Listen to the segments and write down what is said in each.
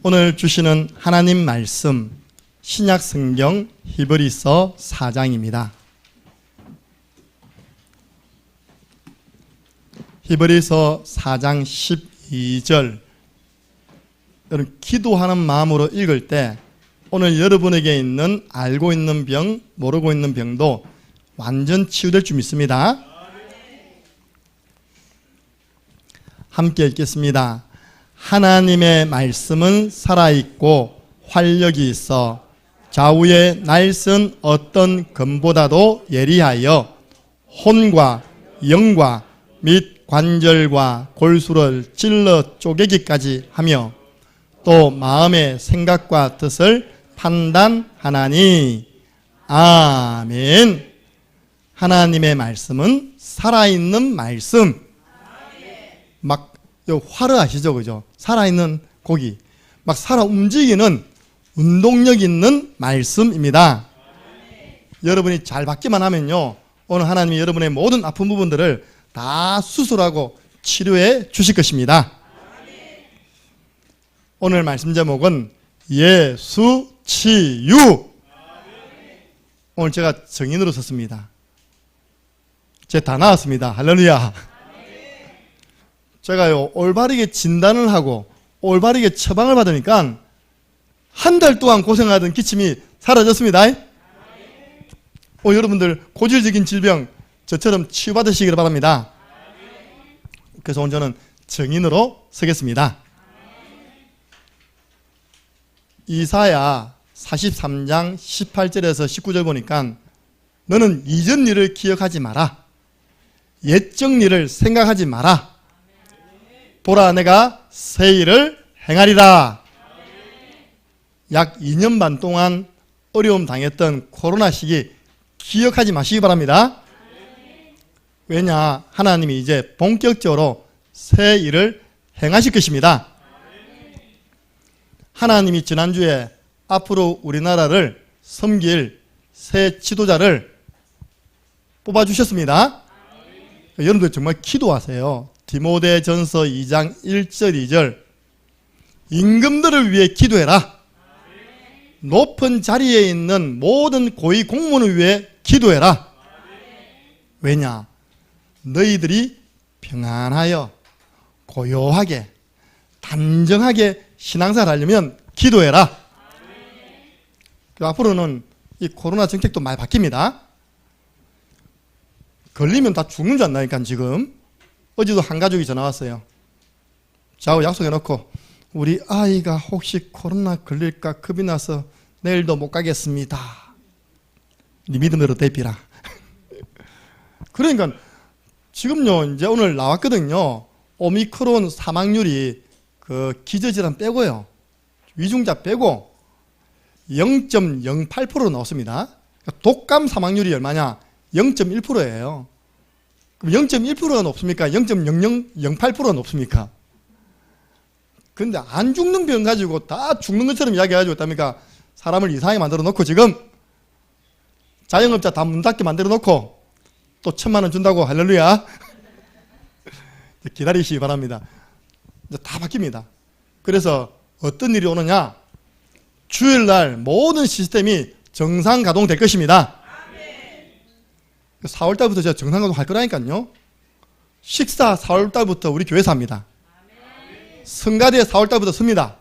오늘 주시는 하나님 말씀 신약 성경 히브리서 4장입니다. 히브리서 4장 12절, 여러분 기도하는 마음으로 읽을 때 오늘 여러분에게 있는 알고 있는 병, 모르고 있는 병도 완전 치유될 줄 믿습니다. 함께 읽겠습니다. 하나님의 말씀은 살아있고 활력이 있어 좌우에 날선 어떤 검보다도 예리하여 혼과 영과 및 관절과 골수를 찔러 쪼개기까지 하며 또 마음의 생각과 뜻을 판단하나니. 아멘. 하나님의 말씀은 살아있는 말씀. 막 화를 아시죠? 그죠? 살아있는 고기, 막 살아 움직이는 운동력 있는 말씀입니다. 여러분이 잘 받기만 하면요, 오늘 하나님이 여러분의 모든 아픈 부분들을 다 수술하고 치료해 주실 것입니다. 오늘 말씀 제목은 예수 치유. 오늘 제가 정인으로 썼습니다. 제 다 나왔습니다. 할렐루야. 제가요 올바르게 진단을 하고 올바르게 처방을 받으니까 한 달 동안 고생하던 기침이 사라졌습니다. 여러분들 고질적인 질병 저처럼 치유받으시기를 바랍니다. 그래서 오늘 저는 정인으로 서겠습니다. 이사야 43장 18절에서 19절 보니까 너는 이전 일을 기억하지 마라. 옛적 일을 생각하지 마라. 보라, 내가 새 일을 행하리라. 약 2년 반 동안 어려움 당했던 코로나 시기 기억하지 마시기 바랍니다. 왜냐, 하나님이 이제 본격적으로 새 일을 행하실 것입니다. 하나님이 지난주에 앞으로 우리나라를 섬길 새 지도자를 뽑아주셨습니다. 여러분들 정말 기도하세요. 디모데전서 2장 1절 2절, 임금들을 위해 기도해라. 높은 자리에 있는 모든 고위 공무원을 위해 기도해라. 왜냐, 너희들이 평안하여 고요하게 단정하게 신앙생활 하려면 기도해라. 앞으로는 이 코로나 정책도 많이 바뀝니다. 걸리면 다 죽는 줄 안다니까. 지금 어제도 한 가족이 전화 왔어요. 저하고 약속해놓고 우리 아이가 혹시 코로나 걸릴까 겁이 나서 내일도 못 가겠습니다. 네 믿음대로 대피라. 그러니까 지금요, 이제 오늘 나왔거든요. 오미크론 사망률이 그 기저질환 빼고요, 위중자 빼고 0.08%로 나왔습니다. 독감 사망률이 얼마냐? 0.1%예요. 그럼 0.1%가 높습니까? 0.0008%가 높습니까? 근데 안 죽는 병 가지고 다 죽는 것처럼 이야기해가지고 있답니까? 사람을 이상하게 만들어 놓고 지금 자영업자 다 문 닫게 만들어 놓고 또 1,000만 원 준다고. 할렐루야. 기다리시기 바랍니다. 이제 다 바뀝니다. 그래서 어떤 일이 오느냐? 주일날 모든 시스템이 정상 가동될 것입니다. 4월달부터 제가 정상 가동할 거라니까요. 식사 4월달부터 우리 교회에서 합니다. 성가대 4월달부터 씁니다.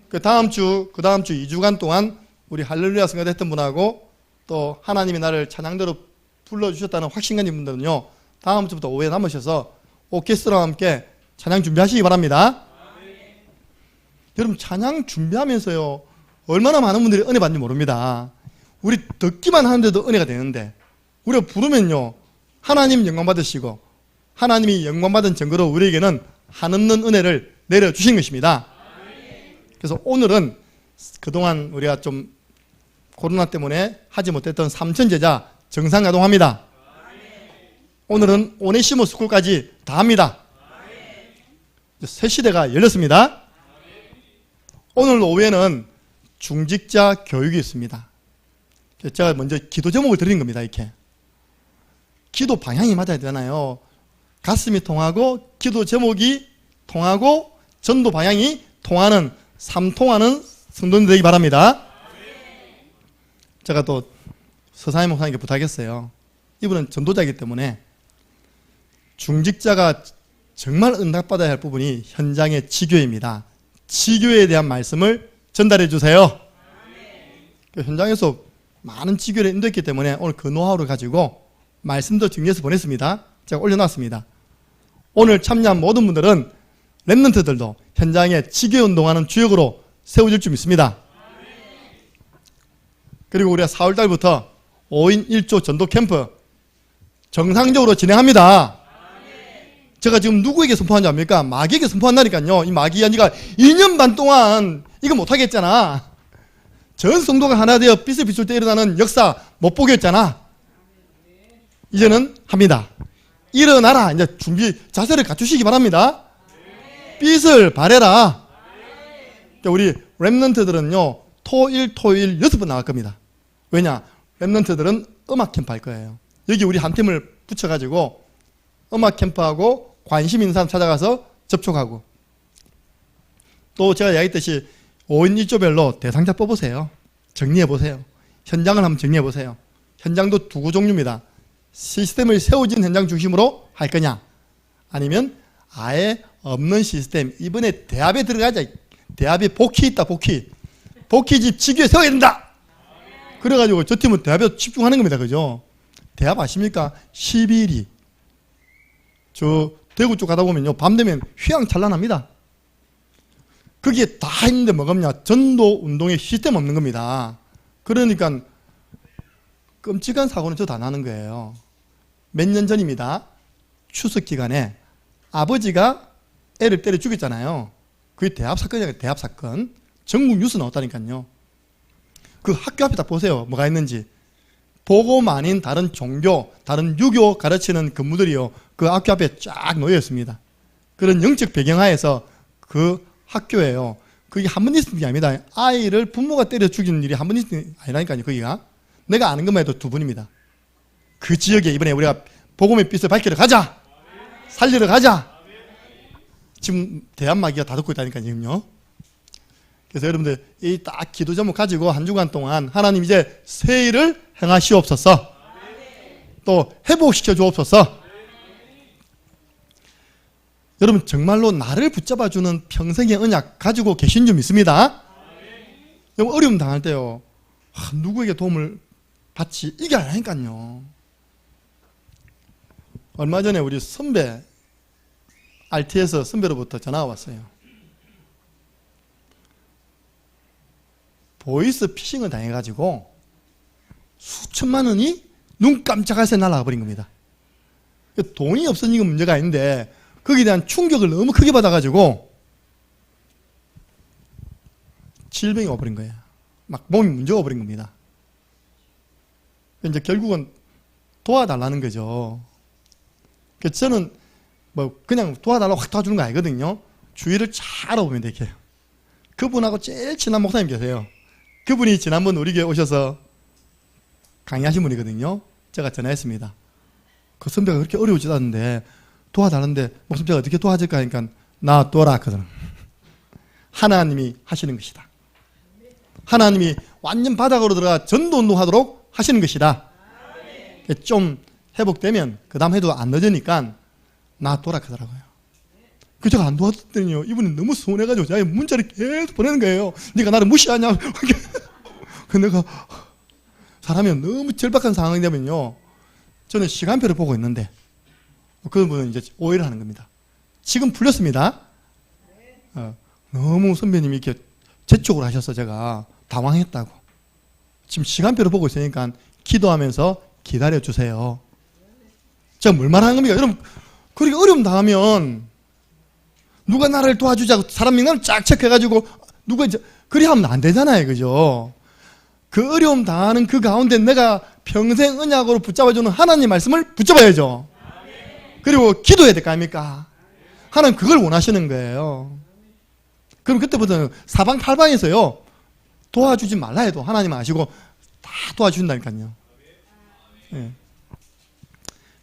그 다음 주 2주간 동안 우리 할렐루야 성가대 했던 분하고 또 하나님이 나를 찬양대로 불러주셨다는 확신 가진 분들은요, 다음 주부터 오후에 남으셔서 오케스트라와 함께 찬양 준비하시기 바랍니다. 여러분, 찬양 준비하면서요 얼마나 많은 분들이 은혜 받는지 모릅니다. 우리 듣기만 하는데도 은혜가 되는데 우리가 부르면요 하나님 영광 받으시고 하나님이 영광 받은 증거로 우리에게는 한없는 은혜를 내려주신 것입니다. 그래서 오늘은 그동안 우리가 좀 코로나 때문에 하지 못했던 삼천제자 정상 가동합니다. 오늘은 오네시모 스쿨까지 다 합니다. 새 시대가 열렸습니다. 오늘 오후에는 중직자 교육이 있습니다. 제가 먼저 기도 제목을 드린 겁니다. 이렇게 기도 방향이 맞아야 되잖아요. 가슴이 통하고 기도 제목이 통하고 전도 방향이 통하는 삼통하는 성도님 되기 바랍니다. 제가 또 서상희 목사님께 부탁했어요. 이분은 전도자이기 때문에 중직자가 정말 응답받아야 할 부분이 현장의 지교입니다. 지교에 대한 말씀을 전달해 주세요. 현장에서 많은 지교를 인도했기 때문에 오늘 그 노하우를 가지고 말씀도 정리해서 보냈습니다. 제가 올려놨습니다. 오늘 참여한 모든 분들은 렘넌트들도 현장에 지교운동하는 주역으로 세워질 줄 믿습니다. 그리고 우리가 4월달부터 5인 1조 전도 캠프 정상적으로 진행합니다. 제가 지금 누구에게 선포한 줄 압니까? 마귀에게 선포한다니까요. 이 마귀야, 네가 2년 반 동안 이거 못하겠잖아. 전 성도가 하나 되어 빛을 비출 때 일어나는 역사 못 보겠잖아. 이제는 합니다. 일어나라. 이제 준비 자세를 갖추시기 바랍니다. 빛을 발해라. 우리 렘넌트들은요, 토일 6번 나갈 겁니다. 왜냐? 렘넌트들은 음악 캠프 할 거예요. 여기 우리 한 팀을 붙여가지고 음악 캠프하고 관심 있는 사람 찾아가서 접촉하고, 또 제가 이야기했듯이 5인 1조별로 대상자 뽑으세요. 정리해보세요. 현장을 한번 정리해보세요. 현장도 두 종류입니다. 시스템을 세워진 현장 중심으로 할 거냐, 아니면 아예 없는 시스템, 이번에 대합에 들어가자. 대합에 복희 있다. 복희집 지교에 세워야 된다. 그래가지고 저 팀은 대합에 집중하는 겁니다. 그죠? 대합 아십니까? 12일이 저 대구 쪽 가다 보면요, 밤 되면 휘황찬란합니다. 거기에 다 있는데 뭐겠냐? 전도 운동에 시스템 없는 겁니다. 그러니까 끔찍한 사고는 저 다 나는 거예요. 몇 년 전입니다. 추석 기간에 아버지가 애를 때려 죽였잖아요. 그게 대합 사건이에요. 대합 사건. 전국 뉴스 나왔다니까요. 그 학교 앞에 딱 보세요. 뭐가 있는지. 복음 아닌 다른 종교, 다른 유교 가르치는 건물들이요, 그 학교 앞에 쫙 놓여 있습니다. 그런 영적 배경하에서 그 학교예요. 그게 한 번 있는 게 아닙니다. 아이를 부모가 때려 죽이는 일이 한 번 있는 게 아니라니까요. 거기가 내가 아는 것만 해도 2분입니다. 그 지역에 이번에 우리가 복음의 빛을 밝히러 가자, 살리러 가자. 지금 대한마귀가 다 듣고 있다니까요. 지금요. 그래서 여러분들 이 딱 기도 제목 가지고 한 주간 동안 하나님 이제 새 일을 행하시옵소서, 또 회복시켜 주옵소서. 여러분 정말로 나를 붙잡아주는 평생의 언약 가지고 계신 줄 믿습니다. 여러분 어려움 당할 때요, 누구에게 도움을 받지, 이게 아니니까요. 얼마 전에 우리 선배, RT에서 선배로부터 전화가 왔어요. 보이스 피싱을 당해가지고 수천만 원이 눈 깜짝할 새 날아가 버린 겁니다. 돈이 없어진 건 문제가 아닌데 거기에 대한 충격을 너무 크게 받아가지고 질병이 와버린 거예요. 막 몸이 문제가 와버린 겁니다. 이제 결국은 도와달라는 거죠. 그래서 저는 뭐 그냥 도와달라고 확 도와주는 거 아니거든요. 주위를 잘 알아보면 돼요. 그분하고 제일 친한 목사님 계세요. 그분이 지난번 우리 교회 오셔서 강의하신 분이거든요. 제가 전화했습니다. 그 선배가 그렇게 어려우지도 않은데 도와달라는데 목사님 제가 어떻게 도와줄까 하니까 나 도와라 하거든. 하나님이 하시는 것이다. 하나님이 완전 바닥으로 들어가 전도운동 하도록 하시는 것이다. 좀 회복되면 그 다음 해도 안 늦으니까 나 도와라 하더라고요. 그 제가 안 도와줬더니요, 이분이 너무 서운해가지고 제가 문자를 계속 보내는 거예요. 네가 나를 무시하냐? 그 내가 사람이 너무 절박한 상황이 되면요, 저는 시간표를 보고 있는데 그분은 이제 오해를 하는 겁니다. 지금 풀렸습니다. 너무 선배님이 이렇게 제 쪽으로 하셔서 제가 당황했다고. 지금 시간표를 보고 있으니까 기도하면서 기다려주세요. 제가 뭘 말하는 겁니까? 여러분, 그렇게 어려움 당하면 누가 나를 도와주자고 사람 명단을 쫙 체크해가지고 누가 이제 그리 하면 안 되잖아요. 그죠? 그 어려움 당하는 그 가운데 내가 평생 언약으로 붙잡아주는 하나님 말씀을 붙잡아야죠. 그리고 기도해야 될 거 아닙니까? 하나님 그걸 원하시는 거예요. 그럼 그때부터는 사방팔방에서요, 도와주지 말라 해도 하나님 아시고 다 도와주신다니까요. 네.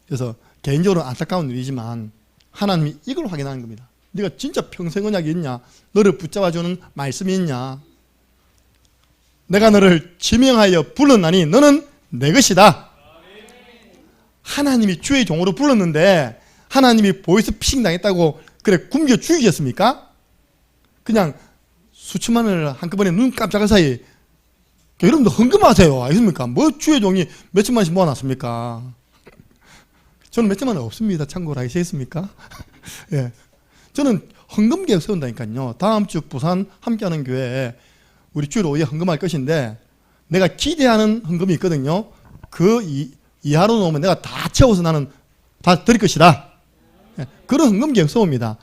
그래서 개인적으로 안타까운 일이지만 하나님이 이걸 확인하는 겁니다. 네가 진짜 평생 언약이 있냐? 너를 붙잡아주는 말씀이 있냐? 내가 너를 지명하여 불렀나니 너는 내 것이다. 하나님이 주의 종으로 불렀는데 하나님이 보이스 피싱 당했다고 그래 굶겨 죽이겠습니까? 그냥 수천만 원을 한꺼번에 눈 깜짝할 사이 여러분들 헌금하세요. 알겠습니까? 뭐 주의 종이 몇천만 원씩 모아놨습니까? 저는 몇천만 원 없습니다. 참고로 아시겠습니까? 예. 저는 헌금 계획 세운다니까요. 다음 주 부산 함께하는 교회에 우리 주일 오후에 헌금할 것인데 내가 기대하는 헌금이 있거든요. 그 이하로 놓으면 내가 다 채워서 나는 다 드릴 것이다. 예. 그런 헌금 계획 세웁니다.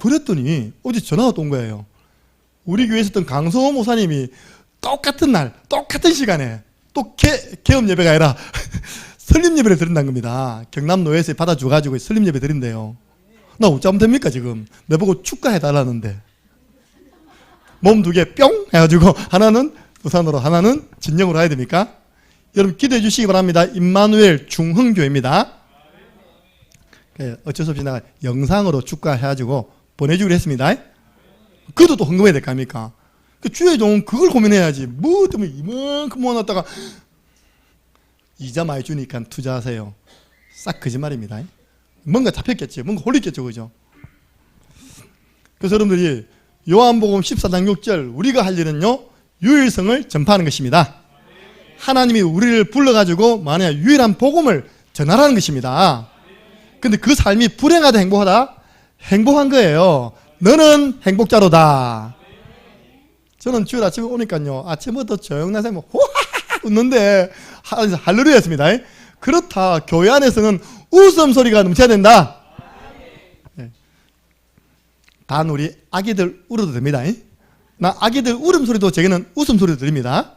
그랬더니 어제 전화가 온 거예요. 우리 교회에 있었던 강성호 목사님이 똑같은 날 똑같은 시간에 또 개업 예배가 아니라 설립 예배를 드린다는 겁니다. 경남노예에서 받아줘가지고 설립 예배 드린대요. 나 어쩌면 됩니까 지금. 내보고 축가해달라는데 몸 두 개 뿅 해가지고 하나는 부산으로 하나는 진영으로 해야 됩니까? 여러분 기도해 주시기 바랍니다. 임마누엘 중흥교회입니다. 어쩔 수 없이 내가 영상으로 축가해가지고 보내주기로 했습니다. 그것도 또 헌금해야 될 거 아닙니까? 주의 종은 그걸 고민해야지. 뭐 때문에 이만큼 모아놨다가 이자 많이 주니까 투자하세요. 싹 거짓말입니다. 뭔가 잡혔겠지. 뭔가 홀렸겠죠. 그죠? 그래서 여러분들이 요한복음 14장 6절 우리가 할 일은요 유일성을 전파하는 것입니다. 하나님이 우리를 불러가지고 만약 유일한 복음을 전하라는 것입니다. 근데 그 삶이 불행하다 행복하다? 행복한 거예요. 너는 행복자로다. 저는 주일 아침에 오니까요 아침부터 조용나서 뭐 호하하 웃는데 할렐루야 했습니다. 그렇다. 교회 안에서는 웃음소리가 넘쳐야 된다. 네. 단 우리 아기들 울어도 됩니다. 나 아기들 울음소리도 제게는 웃음소리도 들립니다.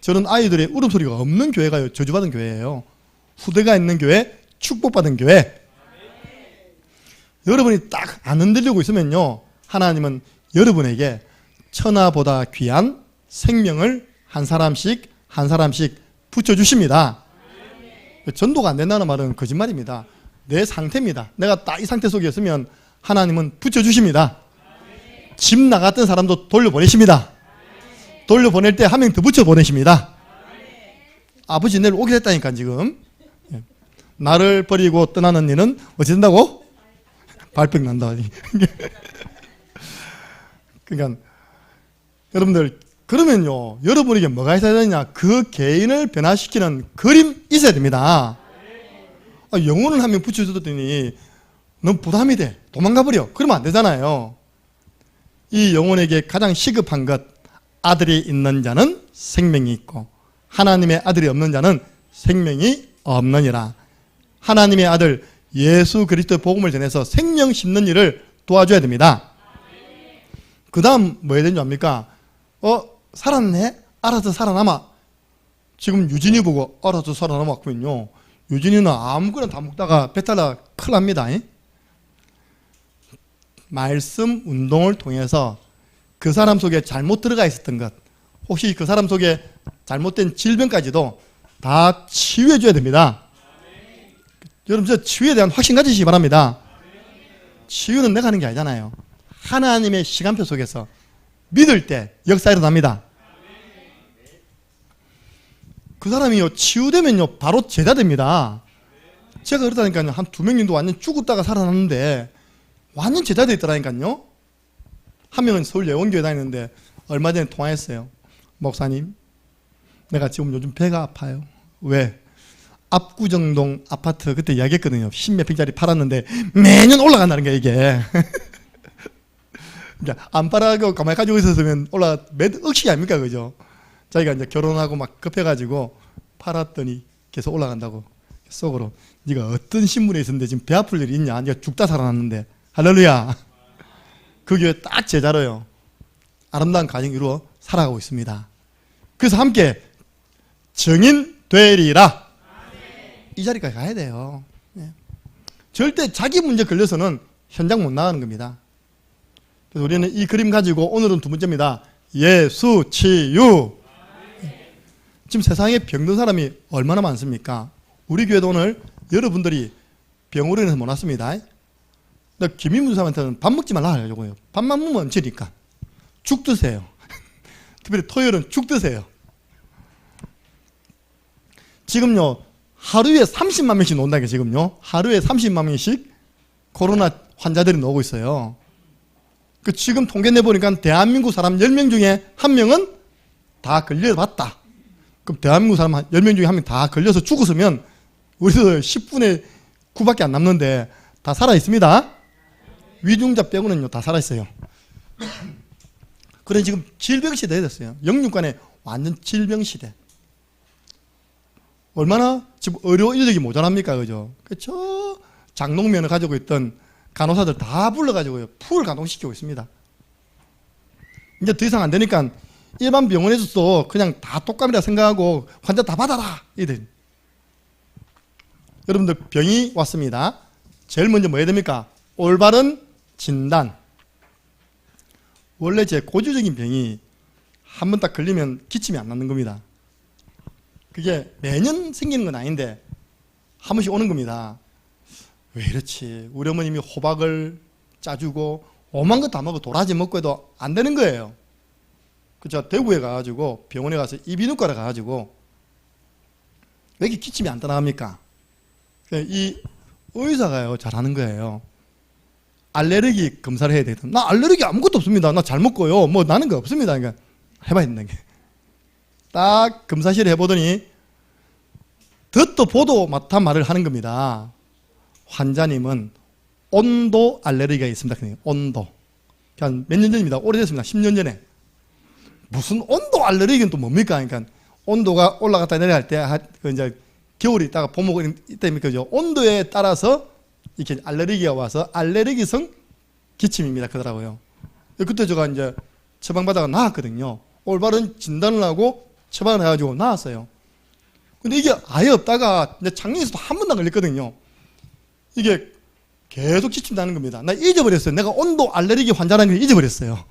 저는 아이들의 울음소리가 없는 교회가 저주받은 교회예요. 후대가 있는 교회, 축복받은 교회. 여러분이 딱 안 흔들리고 있으면요 하나님은 여러분에게 천하보다 귀한 생명을 한 사람씩 붙여주십니다. 전도가 안 된다는 말은 거짓말입니다. 내 상태입니다. 내가 딱 이 상태 속에 있으면 하나님은 붙여주십니다. 집 나갔던 사람도 돌려보내십니다. 돌려보낼 때 한 명 더 붙여보내십니다. 아버지 내일 오게 됐다니까 지금. 나를 버리고 떠나는 이는 어찌 된다고? 발병 난다. 그러니까 여러분들 그러면요 여러분에게 뭐가 있어야 되느냐? 그 개인을 변화시키는 그림 있어야 됩니다. 영혼을 한 명 붙여줬더니 넌 부담이 돼 도망가버려 그러면 안 되잖아요. 이 영혼에게 가장 시급한 것 아들이 있는 자는 생명이 있고 하나님의 아들이 없는 자는 생명이 없느니라. 하나님의 아들 예수 그리스도의 복음을 전해서 생명 심는 일을 도와줘야 됩니다. 그 다음 뭐 해야 되는지 압니까? 살았네? 알아서 살아남아. 지금 유진이 보고 알아서 살아남았군요. 유진이는 아무거나 다 먹다가 배탈 나 큰일 납니다. 말씀 운동을 통해서 그 사람 속에 잘못 들어가 있었던 것 혹시 그 사람 속에 잘못된 질병까지도 다 치유해 줘야 됩니다. 여러분 저 치유에 대한 확신 가지시기 바랍니다. 치유는 내가 하는 게 아니잖아요. 하나님의 시간표 속에서 믿을 때 역사 일어납니다. 그 사람이요 치유되면요 바로 제자 됩니다. 제가 그러다니까요 한 2명 정도 완전 죽었다가 살아났는데 완전 제자 되었더라니까요. 한 명은 서울 예원교회 다니는데 얼마 전에 통화했어요. 목사님 내가 지금 요즘 배가 아파요. 왜? 압구정동 아파트 그때 이야기했거든요. 10몇 평짜리 팔았는데 매년 올라간다는 거예요 이게. 그러니까 안 팔아고 가만히 가지고 있었으면 올라가 몇 억씩이 아닙니까 그죠? 자기가 이제 결혼하고 막 급해가지고 팔았더니 계속 올라간다고 속으로 네가 어떤 신분에 있었는데 지금 배 아플 일이 있냐? 네가 죽다 살아났는데 할렐루야. 그 교회 딱 제자로요 아름다운 가정 이루어 살아가고 있습니다. 그래서 함께 증인 되리라. 이 자리까지 가야 돼요. 절대 자기 문제 걸려서는 현장 못 나가는 겁니다. 그래서 우리는 이 그림 가지고 오늘은 2번째입니다. 예수 치유. 지금 세상에 병든 사람이 얼마나 많습니까? 우리 교회도 오늘 여러분들이 병으로 인해서 못 왔습니다. 근데 김인문 사람한테는 밥 먹지 말라 하려고요. 밥만 먹으면 엉치니까. 죽 드세요. 특별히 토요일은 죽 드세요. 지금요, 하루에 30만 명씩 온다니까, 지금요. 하루에 30만 명씩 코로나 환자들이 나오고 있어요. 지금 통계 내보니까 대한민국 사람 10명 중에 1명은 다 걸려봤다. 그럼 대한민국 사람 10명 중에 1명 다 걸려서 죽었으면 우리도 10분의 9밖에 안 남는데 다 살아있습니다. 위중자 빼고는요, 다 살아있어요. 그래 지금 질병시대가 됐어요. 영육간에 완전 질병시대. 얼마나 지금 의료 인력이 모자랍니까, 그죠? 저 장롱면을 가지고 있던 간호사들 다 불러가지고요, 풀 가동시키고 있습니다. 이제 더 이상 안 되니까 일반 병원에서도 그냥 다 독감이라 생각하고 환자 다 받아라! 이래. 여러분들 병이 왔습니다. 제일 먼저 뭐 해야 됩니까? 올바른 진단. 원래 제 고주적인 병이 한 번 딱 걸리면 기침이 안 나는 겁니다. 그게 매년 생기는 건 아닌데 한 번씩 오는 겁니다. 왜 이렇지? 우리 어머님이 호박을 짜주고 오만 거 다 먹고 도라지 먹고 해도 안 되는 거예요. 그죠? 대구에 가가지고 병원에 가서 이비인후과를 가가지고 왜 이렇게 기침이 안 떠나갑니까? 이 의사가요 잘하는 거예요. 알레르기 검사를 해야 되거든. 나 알레르기 아무것도 없습니다. 나 잘 먹고요. 뭐 나는 거 없습니다. 그러니까 해봐야 된다는 게. 딱 검사실에 해보더니 듣도 보도 못한 말을 하는 겁니다. 환자님은 온도 알레르기가 있습니다. 그냥 온도. 그냥 몇 년 전입니다. 오래됐습니다. 10년 전에. 무슨 온도 알레르기는 또 뭡니까? 그러니까 온도가 올라갔다 내려갈 때, 이제 겨울이 있다가 봄이 있다니까, 그죠? 온도에 따라서 이렇게 알레르기가 와서 알레르기성 기침입니다. 그러더라고요. 그때 제가 이제 처방받아가 나왔거든요. 올바른 진단을 하고 처방을 해가지고 나왔어요. 근데 이게 아예 없다가 이제 작년에서도 한 번도 안 걸렸거든요. 이게 계속 기침 나는 겁니다. 나 잊어버렸어요. 내가 온도 알레르기 환자라는 걸 잊어버렸어요.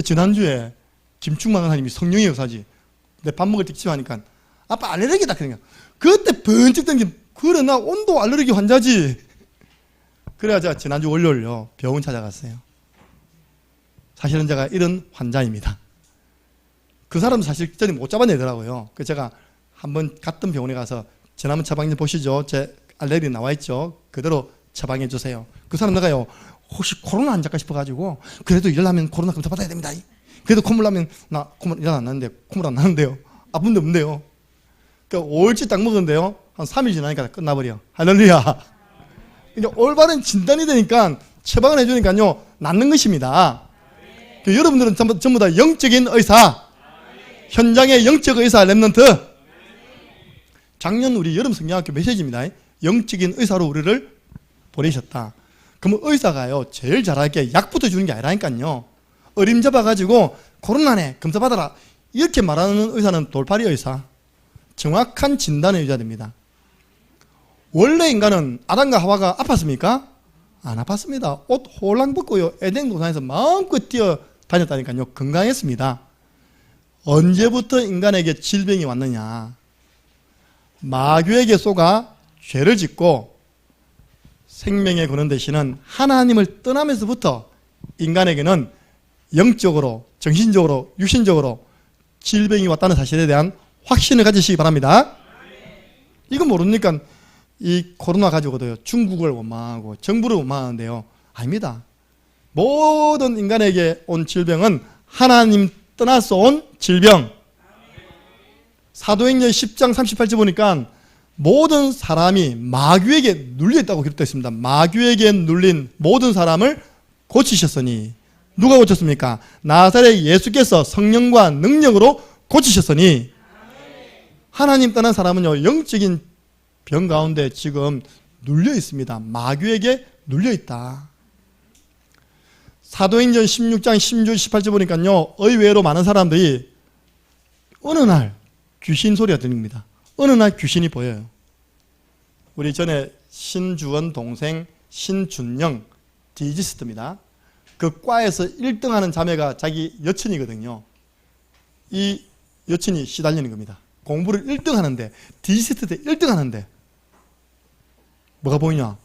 지난주에 김충만 하나님이 성령의 의사지. 내 밥 먹을 때 기침하니까 아빠 알레르기다 그러니까 그때 번쩍 던진 그래 나 온도 알레르기 환자지. 그래야 제가 지난주 월요일요 병원 찾아갔어요. 사실은 제가 이런 환자입니다. 그 사람 사실 전에 못 잡아내더라고요. 그래서 제가 한번 갔던 병원에 가서 지난번 처방 좀 보시죠. 제 알레르기 나와 있죠. 그대로 처방해 주세요. 그 사람 내가요 혹시 코로나 환자일까 싶어가지고 그래도 일하면 코로나 검사 받아야 됩니다. 그래도 콧물 나면 나 콧물 일 안 나는데 콧물 안 나는데요. 아픈 데 없는데요. 그러니까 5일치 딱 먹었는데요. 한 3일 지나니까 끝나버려. 할렐루야. 이제 올바른 진단이 되니까 처방을 해주니까요 낫는 것입니다. 여러분들은 전부 다 영적인 의사, 현장의 영적 의사 랩런트. 작년 우리 여름 성경학교 메시지입니다. 영적인 의사로 우리를 보내셨다. 그러면 의사가요 제일 잘할 게 약부터 주는 게 아니라니까요. 어림잡아가지고 코로나네 검사 받아라 이렇게 말하는 의사는 돌팔이 의사. 정확한 진단을 해줘야 됩니다. 원래 인간은 아담과 하와가 아팠습니까? 안 아팠습니다. 옷 홀랑 벗고요 에덴 동산에서 마음껏 뛰어 다녔다니까요. 건강했습니다. 언제부터 인간에게 질병이 왔느냐? 마귀에게 속아 죄를 짓고 생명의 근원 되시는 하나님을 떠나면서부터 인간에게는 영적으로, 정신적으로, 육신적으로 질병이 왔다는 사실에 대한 확신을 가지시기 바랍니다. 이거 모릅니까? 이 코로나 가지고도요 중국을 원망하고 정부를 원망하는데요. 아닙니다. 모든 인간에게 온 질병은 하나님 떠나서 온 질병. 사도행전 10장 38절 보니까 모든 사람이 마귀에게 눌려있다고 기록되어 있습니다. 마귀에게 눌린 모든 사람을 고치셨으니 누가 고쳤습니까? 나사렛 예수께서 성령과 능력으로 고치셨으니 하나님 떠난 사람은요 영적인 병 가운데 지금 눌려 있습니다. 마귀에게 눌려 있다. 사도행전 16장 16, 18절 보니까요 의외로 많은 사람들이 어느 날 귀신 소리가 들립니다. 어느 날 귀신이 보여요. 우리 전에 신주원 동생 신준영 디지스트입니다. 그 과에서 1등하는 자매가 자기 여친이거든요. 이 여친이 시달리는 겁니다. 공부를 1등 하는데 디지스트 때 1등 하는데 뭐가 보이냐?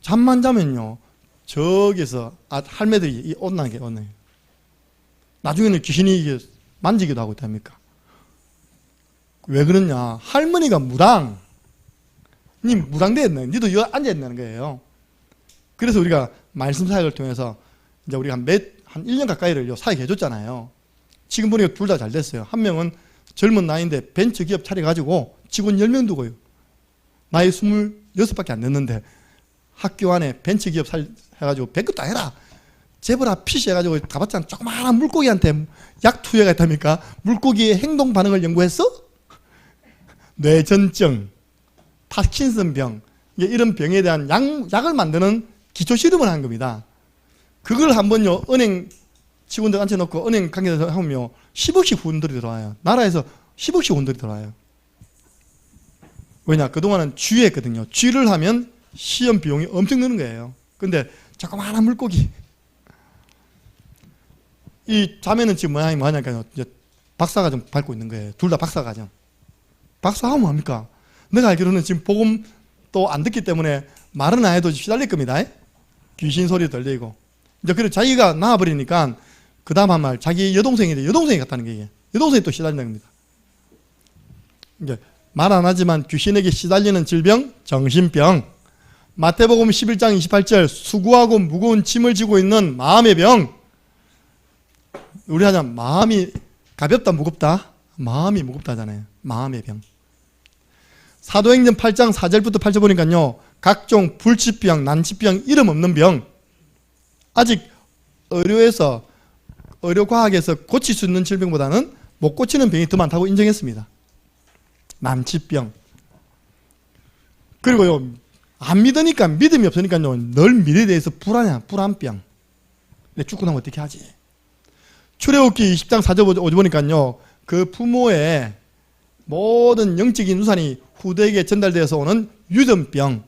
잠만 자면요, 저기서 할매들이 온나게 오네. 나중에는 귀신이 이게 만지기도 하고 있답니까? 왜 그러냐? 할머니가 무당. 니 무당돼 있네. 니도 여기 앉아 있는 거예요. 그래서 우리가 말씀 사역을 통해서 이제 우리가 한 1년 가까이를 사역해 줬잖아요. 지금 보니까 둘 다 잘 됐어요. 한 명은 젊은 나이인데 벤처 기업 차려가지고 직원 10명 두고요. 나이 26밖에 안 됐는데 학교 안에 벤처 기업 해가지고 배급도 해라. 재벌아 피시 해가지고 가봤자 조그마한 물고기한테 약 투여가 있답니까? 물고기의 행동 반응을 연구했어? 뇌전증, 파킨슨병, 이런 병에 대한 약을 만드는 기초 실험을 한 겁니다. 그걸 한번요, 은행 직원들 앉혀놓고 은행 관계에서 하면요, 10억씩 후원들이 들어와요. 나라에서 10억씩 후원들이 들어와요. 왜냐? 그동안은 쥐했거든요. 쥐를 하면 시험 비용이 엄청 드는 거예요. 근데 조그마한 물고기. 이 자매는 지금 뭐냐니까요. 이제 박사과정 밟고 있는 거예요. 둘 다 박사과정. 박사하면 뭐합니까? 내가 알기로는 지금 복음 또 안 듣기 때문에 말은 안 해도 시달릴 겁니다. 귀신 소리 들리고. 이제 그래서 자기가 나와버리니까 그 다음 한 말, 자기 여동생인데 여동생이 갔다는 게 여동생이 또 시달린다는 겁니다. 이제 말 안 하지만 귀신에게 시달리는 질병, 정신병. 마태복음 11장 28절, 수고하고 무거운 짐을 지고 있는 마음의 병. 우리 하자 마음이 가볍다 무겁다? 마음이 무겁다 하잖아요. 마음의 병. 사도행전 8장 4절부터 8절 보니까요, 각종 불치병, 난치병, 이름 없는 병. 아직 의료과학에서 고칠 수 있는 질병보다는 못 고치는 병이 더 많다고 인정했습니다. 난치병. 그리고요, 안 믿으니까, 믿음이 없으니까요, 늘 미래에 대해서 불안병. 내 죽고 나면 어떻게 하지? 출애굽기 20장 4절 5절 보니까요, 그 부모의 모든 영적인 유산이 후대에게 전달되어서 오는 유전병.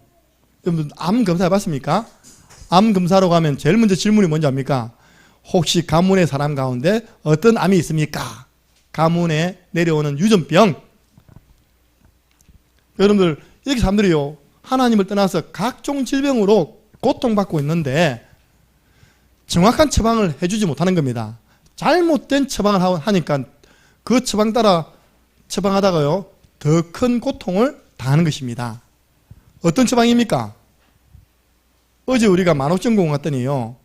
여러분, 암 검사 해봤습니까? 암 검사로 가면 제일 먼저 질문이 뭔지 압니까? 혹시 가문의 사람 가운데 어떤 암이 있습니까? 가문에 내려오는 유전병. 여러분들, 이렇게 사람들이요, 하나님을 떠나서 각종 질병으로 고통받고 있는데 정확한 처방을 해주지 못하는 겁니다. 잘못된 처방을 하니까 그 처방 따라 처방하다가요, 더 큰 고통을 당하는 것입니다. 어떤 처방입니까? 어제 우리가 만옥전공원 갔더니요,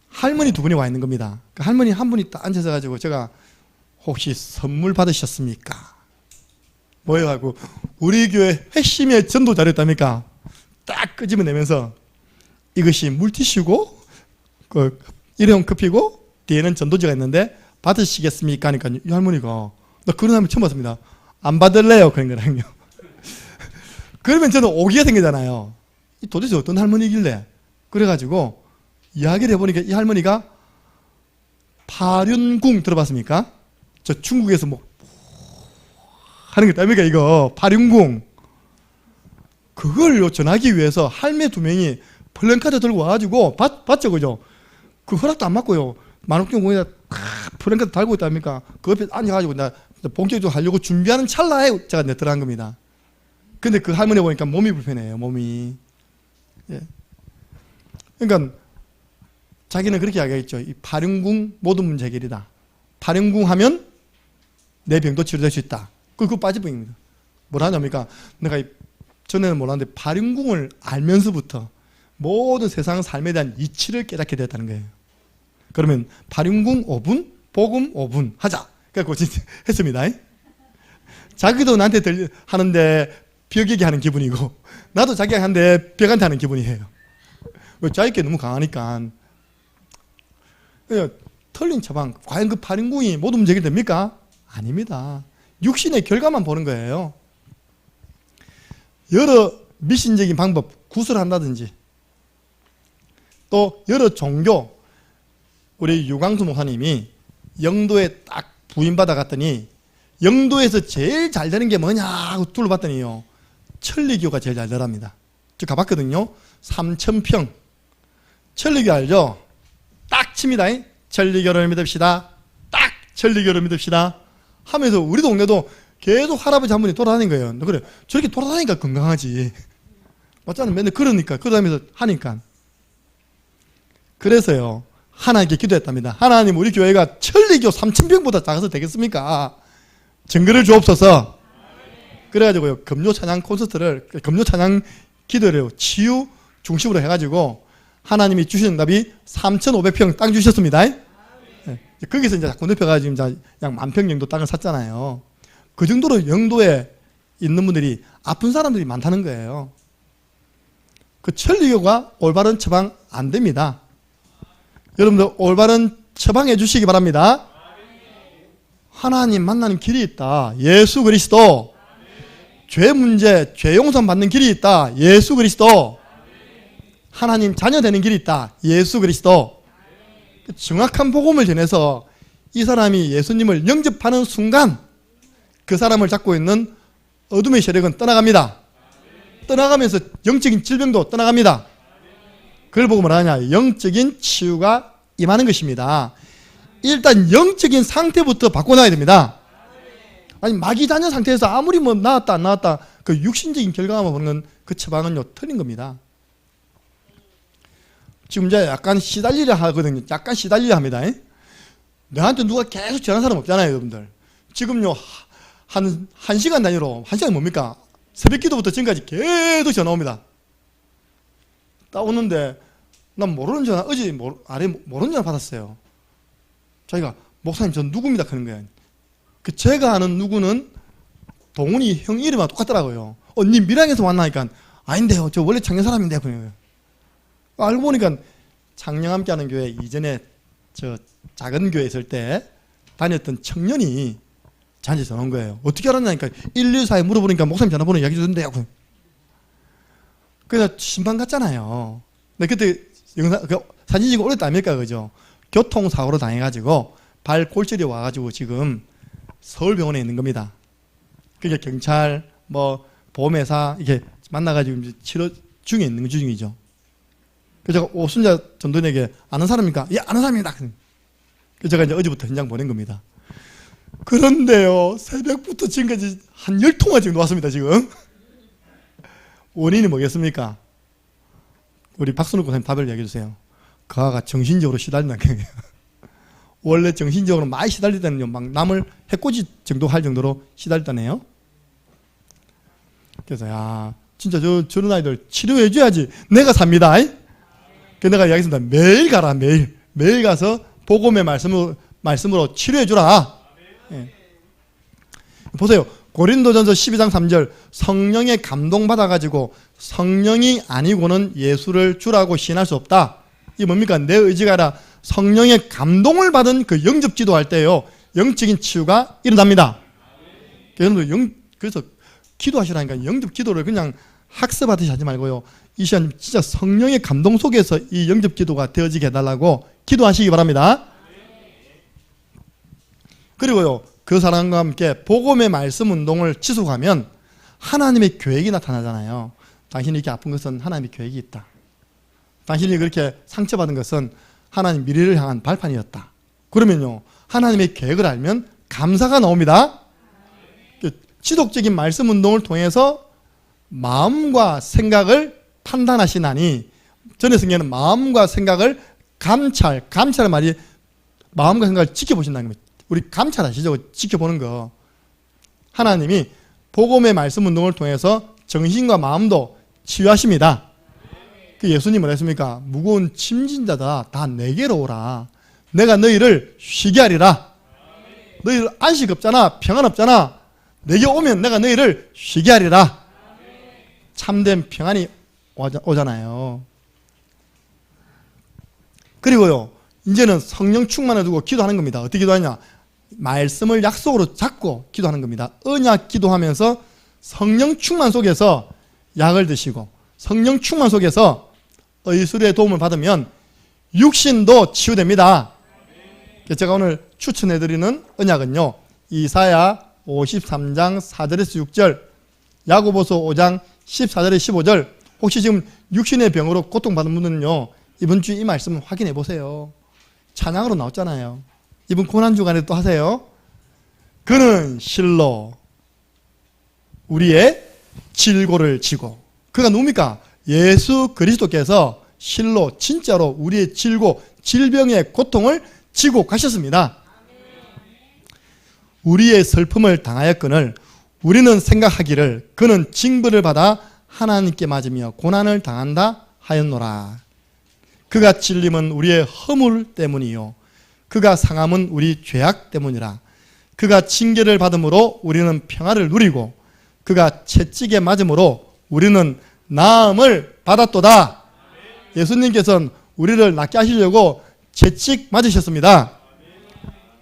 할머니 두 분이 와 있는 겁니다. 그 할머니 한 분이 딱 앉아서 가지고 제가 혹시 선물 받으셨습니까? 뭐예요? 하고 우리 교회 회심의 전도 자료였답니까? 딱 끄집어내면서 이것이 물티슈고 그 일회용 커피고 뒤에는 전도지가 있는데 받으시겠습니까? 하니까 이 할머니가, 나 그런 사람 처음 봤습니다. 안 받을래요? 그런 거랑요. 그러면 저는 오기가 생기잖아요. 도대체 어떤 할머니길래? 그래가지고 이야기를 해보니까 이 할머니가 파륜궁 들어봤습니까? 저 중국에서 뭐 하는 게 있답니까? 이거 파륜궁. 그걸 전하기 위해서 할매 두 명이 플랜카드 들고 와가지고 봤죠, 그죠? 그 허락도 안 받고요, 만옥경공에다 플랜카드 달고 있답니까? 그 옆에 앉아가지고 나 본격적으로 하려고 준비하는 찰나에 제가 들어간 겁니다. 근데 그 할머니 보니까 몸이 불편해요, 몸이. 예. 그러니까 자기는 그렇게 이야기했죠. 이 파륜궁 모든 문제 해결이다. 파륜궁 하면 내 병도 치료될 수 있다. 그거 빠지병입니다. 뭐라 하냐니까 내가 전에는 몰랐는데 파륜궁을 알면서부터 모든 세상 삶에 대한 이치를 깨닫게 되었다는 거예요. 그러면 파륜궁 5분, 복음 5분 하자. 그래서 했습니다. 자기도 나한테 하는데 벽에게 하는 기분이고, 나도 자기가 하는데 벽한테 하는 기분이에요. 자기께 너무 강하니까. 틀린 처방. 과연 그 파륜궁이 모든 문제 해결됩니까? 아닙니다. 육신의 결과만 보는 거예요. 여러 미신적인 방법, 구슬한다든지, 또 여러 종교, 우리 유광수 목사님이 영도에 딱 부임받아 갔더니 영도에서 제일 잘 되는 게 뭐냐 하고 둘러봤더니요, 천리교가 제일 잘 되랍니다. 저 가봤거든요. 3,000평. 천리교 알죠? 딱 칩니다. 천리교를 믿읍시다. 딱 천리교를 믿읍시다 하면서 우리 동네도 계속 할아버지 한 분이 돌아다니는 거예요. 그래, 저렇게 돌아다니니까 건강하지. 맞잖아요. 맨날 그러다면서 하니까. 그래서요, 하나님께 기도했답니다. 하나님, 우리 교회가 천리교 3,000병보다 작아서 되겠습니까? 증거를 주옵소서. 그래가지고요, 금요 찬양 콘서트를, 금요 찬양 기도를 치유 중심으로 해가지고 하나님이 주신 응답이 3,500평 땅 주셨습니다. 네. 거기서 이제 자꾸 넓혀가지고 약 10,000평 정도 땅을 샀잖아요. 그 정도로 영도에 있는 분들이 아픈 사람들이 많다는 거예요. 그 천리교가 올바른 처방 안 됩니다. 여러분들 올바른 처방해 주시기 바랍니다. 하나님 만나는 길이 있다. 예수 그리스도. 죄 문제, 죄 용서 받는 길이 있다. 예수 그리스도. 하나님 자녀 되는 길이 있다. 예수 그리스도. 정확한 복음을 전해서 이 사람이 예수님을 영접하는 순간 그 사람을 잡고 있는 어둠의 세력은 떠나갑니다. 떠나가면서 영적인 질병도 떠나갑니다. 그걸 보고 뭐하냐? 영적인 치유가 임하는 것입니다. 일단 영적인 상태부터 바꿔놔야 됩니다. 아니 마귀 자녀 상태에서 아무리 뭐 나았다 안 나았다 그 육신적인 결과만 보는 그 처방은요 틀린 겁니다. 지금 이제 약간 시달리려 하거든요. 약간 시달리려 합니다. 내한테 누가 계속 전화하는 사람 없잖아요, 여러분들. 지금요 한 시간 단위로, 한 시간 뭡니까? 새벽 기도부터 지금까지 계속 전화 옵니다. 딱 오는데 난 모르는 전화, 어제 모르는 전화 받았어요. 자기가 목사님 저 누구입니다 하는 거예요. 그 제가 아는 누구는 동훈이 형 이름과 똑같더라고요. 니 밀양에서 왔나니까 아닌데요, 저 원래 창녕 사람인데. 알고 보니까 창녕 함께하는 교회 이전에 저 작은 교회 있을 때 다녔던 청년이 저한테 전화 온 거예요. 어떻게 알았냐니까 114에 물어보니까 목사님 전화번호 이야기 주던데요. 그래서 심판 갔잖아요. 근데 그때 사진 찍고 오랬다 아닙니까, 그죠? 교통사고로 당해가지고 발 골절이 와가지고 지금 서울병원에 있는 겁니다. 그게 경찰, 뭐 보험회사 이렇게 만나가지고 이제 치료 중에 있는 중이죠. 그래서 제가 오순자 전도인에게 아는 사람입니까? 예, 아는 사람입니다. 그래서 제가 이제 어제부터 현장 보낸 겁니다. 그런데요, 새벽부터 지금까지 한 10통화 정도 왔습니다, 지금. 원인이 뭐겠습니까? 우리 박순욱 선생님 답을 이야기해 주세요. 그 아가 정신적으로 시달린다는 거예요. 원래 정신적으로 많이 시달릴 때는요, 막 남을 해코지 정도 할 정도로 시달렸다네요. 그래서, 야, 진짜 저런 아이들 치료해 줘야지. 내가 삽니다. 그래서 내가 이야기했습니다. 매일 가라, 매일. 매일 가서 복음의 말씀으로 치료해 주라. 예. 보세요. 고린도전서 12장 3절 성령에 감동받아가지고 성령이 아니고는 예수를 주라고 시인할 수 없다. 이게 뭡니까? 내 의지가 아니라 성령의 감동을 받은 그 영접 기도할 때요, 영적인 치유가 일어납니다. 그래서 기도하시라니까 영접 기도를 그냥 학습하듯이 하지 말고요, 이 시간 진짜 성령의 감동 속에서 이 영접 기도가 되어지게 해달라고 기도하시기 바랍니다. 그리고요, 그 사람과 함께 복음의 말씀 운동을 지속하면 하나님의 계획이 나타나잖아요. 당신이 이렇게 아픈 것은 하나님의 계획이 있다. 당신이 그렇게 상처받은 것은 하나님 미래를 향한 발판이었다. 그러면요, 하나님의 계획을 알면 감사가 나옵니다. 지속적인 말씀 운동을 통해서 마음과 생각을 판단하시나니, 전에 성경에는 마음과 생각을 감찰의 말이 마음과 생각을 지켜보신다는 겁니다. 우리 감찰하시죠. 지켜보는 거. 하나님이 복음의 말씀 운동을 통해서 정신과 마음도 치유하십니다. 그 예수님은 했습니까? 무거운 짐진자다 다 내게로 오라. 내가 너희를 쉬게 하리라. 너희들 안식 없잖아. 평안 없잖아. 내게 오면 내가 너희를 쉬게 하리라. 참된 평안이 오잖아요. 그리고요, 이제는 성령 충만을 두고 기도하는 겁니다. 어떻게 기도하냐? 말씀을 약속으로 잡고 기도하는 겁니다. 언약 기도하면서 성령 충만 속에서 약을 드시고 성령 충만 속에서 의술의 도움을 받으면 육신도 치유됩니다. 제가 오늘 추천해드리는 언약은요, 이사야 53장 4절에서 6절, 야고보서 5장 14절에서 15절. 혹시 지금 육신의 병으로 고통받는 분은요, 이번 주 이 말씀 확인해 보세요. 찬양으로 나왔잖아요. 이번 고난주간에 또 하세요. 그는 실로 우리의 질고를 지고. 그가 누굽니까? 예수 그리스도께서 실로 진짜로 우리의 질고 질병의 고통을 지고 가셨습니다. 우리의 슬픔을 당하였거늘 우리는 생각하기를 그는 징벌을 받아 하나님께 맞으며 고난을 당한다 하였노라. 그가 찔림은 우리의 허물 때문이요 그가 상함은 우리 죄악 때문이라. 그가 징계를 받음으로 우리는 평화를 누리고 그가 채찍에 맞음으로 우리는 나음을 받았도다. 예수님께서는 우리를 낫게 하시려고 채찍 맞으셨습니다.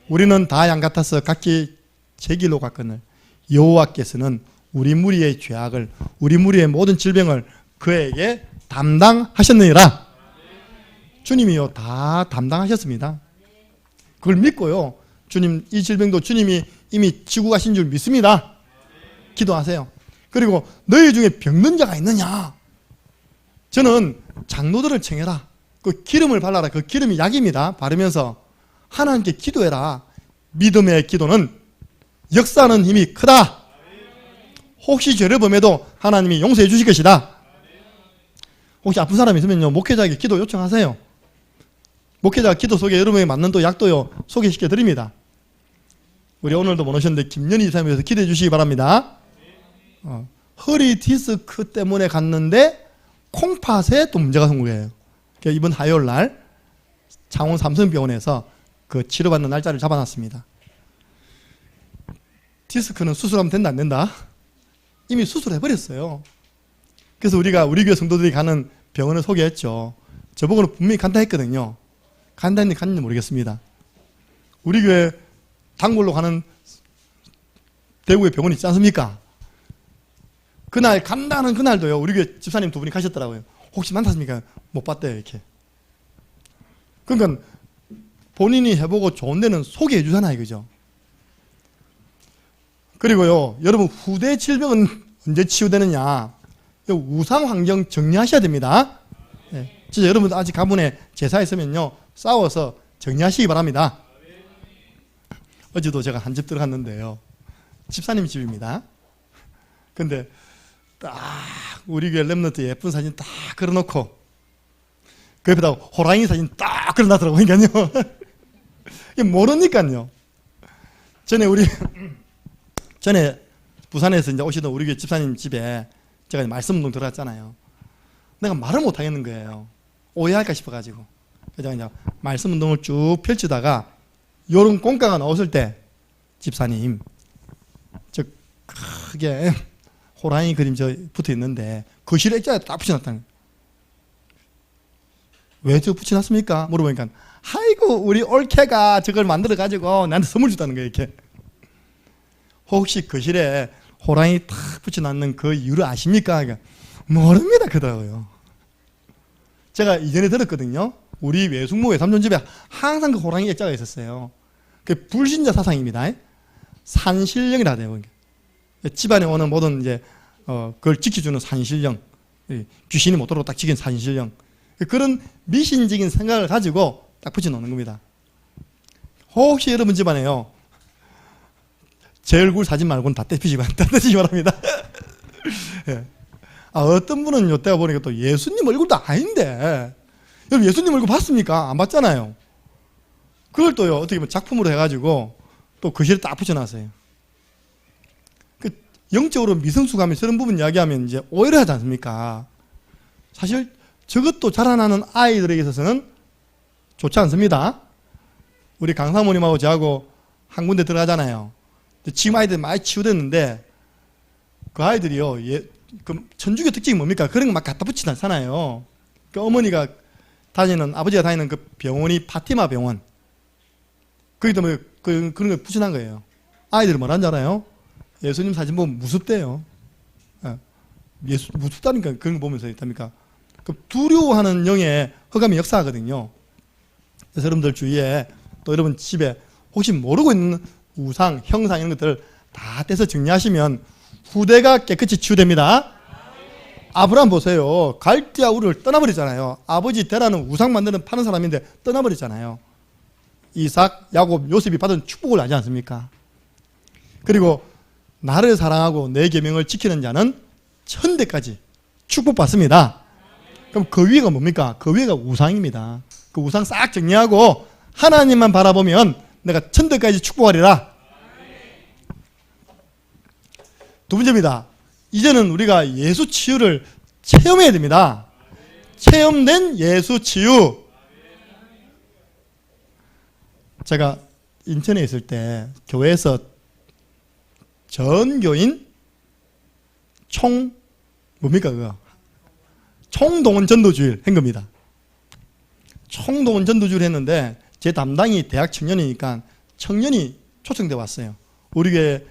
우리는 다 양 같아서 각기 제 길로 갔거늘 여호와께서는 우리 무리의 죄악을 우리 무리의 모든 질병을 그에게 담당하셨느니라. 주님이요 다 담당하셨습니다. 그걸 믿고요 주님 이 질병도 주님이 이미 지고 가신 줄 믿습니다. 기도하세요. 그리고 너희 중에 병든 자가 있느냐? 저는 장로들을 청해라. 그 기름을 발라라. 그 기름이 약입니다. 바르면서 하나님께 기도해라. 믿음의 기도는 역사하는 힘이 크다. 혹시 죄를 범해도 하나님이 용서해 주실 것이다. 혹시 아픈 사람이 있으면요 목회자에게 기도 요청하세요. 목회자가 기도 속에 여러분에게 맞는 또 약도요 소개시켜 드립니다. 우리 오늘도 못 오셨는데 김연희 이사님에 대해서 기도해 주시기 바랍니다. 허리 디스크 때문에 갔는데 콩팥에 또 문제가 생긴 거예요. 이번 화요일 날 창원 삼성병원에서 그 치료받는 날짜를 잡아놨습니다. 디스크는 수술하면 된다 안 된다? 이미 수술해버렸어요. 그래서 우리가 우리 교회 성도들이 가는 병원을 소개했죠. 저보고는 분명히 간다 했거든요. 간다는지 갔는지 모르겠습니다. 우리 교회 단골로 가는 대구의 병원이 있지 않습니까? 그날 간다는 그날도요 우리 교회 집사님 두 분이 가셨더라고요. 혹시 만났습니까? 못 봤대요 이렇게. 그러니까 본인이 해보고 좋은 데는 소개해 주잖아요. 그죠? 그리고요 여러분 후대 질병은 언제 치유되느냐? 우상 환경 정리하셔야 됩니다. 네. 진짜 여러분 아직 가문에 제사 있으면요 싸워서 정리하시기 바랍니다. 어제도 제가 한 집 들어갔는데요 집사님 집입니다. 근데 딱 우리 교회 랩런트 예쁜 사진 딱 걸어놓고 그 옆에다 호랑이 사진 딱 걸어놨더라고요. 그러니까요 모르니까요. 전에 부산에서 이제 오시던 우리 교회 집사님 집에 제가 말씀 운동 들어갔잖아요. 내가 말을 못 하겠는 거예요. 오해할까 싶어가지고. 그래서 이제 말씀 운동을 쭉 펼치다가 요런 공가가 나왔을 때 집사님 저 크게 호랑이 그림 저 붙어 있는데 거실에 액자에 딱 붙여놨다는 거예요. 왜 저 붙여놨습니까? 물어보니까 아이고 우리 올케가 저걸 만들어가지고 나한테 선물 줬다는 거예요. 이렇게. 혹시 거실에 호랑이 탁 붙여놨는 그 이유를 아십니까? 그러니까 모릅니다 그러더라고요. 제가 이전에 들었거든요. 우리 외숙모 외삼촌 집에 항상 그 호랑이 액자가 있었어요. 그 불신자 사상입니다. 산신령이라 해요. 집안에 오는 모든 이제 그걸 지켜주는 산신령, 귀신이 못 들어오고 딱 지킨 산신령, 그런 미신적인 생각을 가지고 딱 붙여놓는 겁니다. 혹시 여러분 집안에요 제 얼굴 사진 말고는 다 떼시기 바랍니다. 예. 어떤 분은 요때가 보니까 또 예수님 얼굴도 아닌데, 여러분 예수님 얼굴 봤습니까? 안 봤잖아요. 그걸 또요 어떻게 보면 작품으로 해가지고 또 거실에 딱 붙여놨어요. 그 영적으로 미성숙하면 저런 부분 이야기하면 이제 오해를 하지 않습니까? 사실 저것도 자라나는 아이들에게 있어서는 좋지 않습니다. 우리 강사모님하고 저하고 한 군데 들어가잖아요. 지금 아이들 많이 치유됐는데 그 아이들이요 그 천주교 특징이 뭡니까? 그런 거 막 갖다 붙이지 않잖아요. 그 어머니가 다니는, 아버지가 다니는 그 병원이 파티마 병원, 거기다 뭐 그런 걸 붙여놓은 거예요. 아이들이 뭐라는 줄 알아요? 예수님 사진 보면 무섭대요. 무섭다니까. 그런 거 보면서 있답니까? 그 두려워하는 영의 흑암이 역사하거든요. 그래서 여러분들 주위에 또 여러분 집에 혹시 모르고 있는 우상, 형상 이런 것들 다 떼서 정리하시면 후대가 깨끗이 치유됩니다. 아브라함 보세요. 갈대아 우르를 떠나버리잖아요. 아버지 데라는 우상 만드는 파는 사람인데 떠나버리잖아요. 이삭, 야곱, 요셉이 받은 축복을 알지 않습니까? 그리고 나를 사랑하고 내 계명을 지키는 자는 천대까지 축복받습니다. 그럼 그 위가 뭡니까? 그 위가 우상입니다. 그 우상 싹 정리하고 하나님만 바라보면 내가 천대까지 축복하리라. 두 번째입니다. 이제는 우리가 예수 치유를 체험해야 됩니다. 체험된 예수 치유. 제가 인천에 있을 때 교회에서 전교인 뭡니까 그거? 총동원 전도주일 한 겁니다. 총동원 전도주일 했는데 제 담당이 대학 청년이니까 청년이 초청돼 왔어요. 우리 교회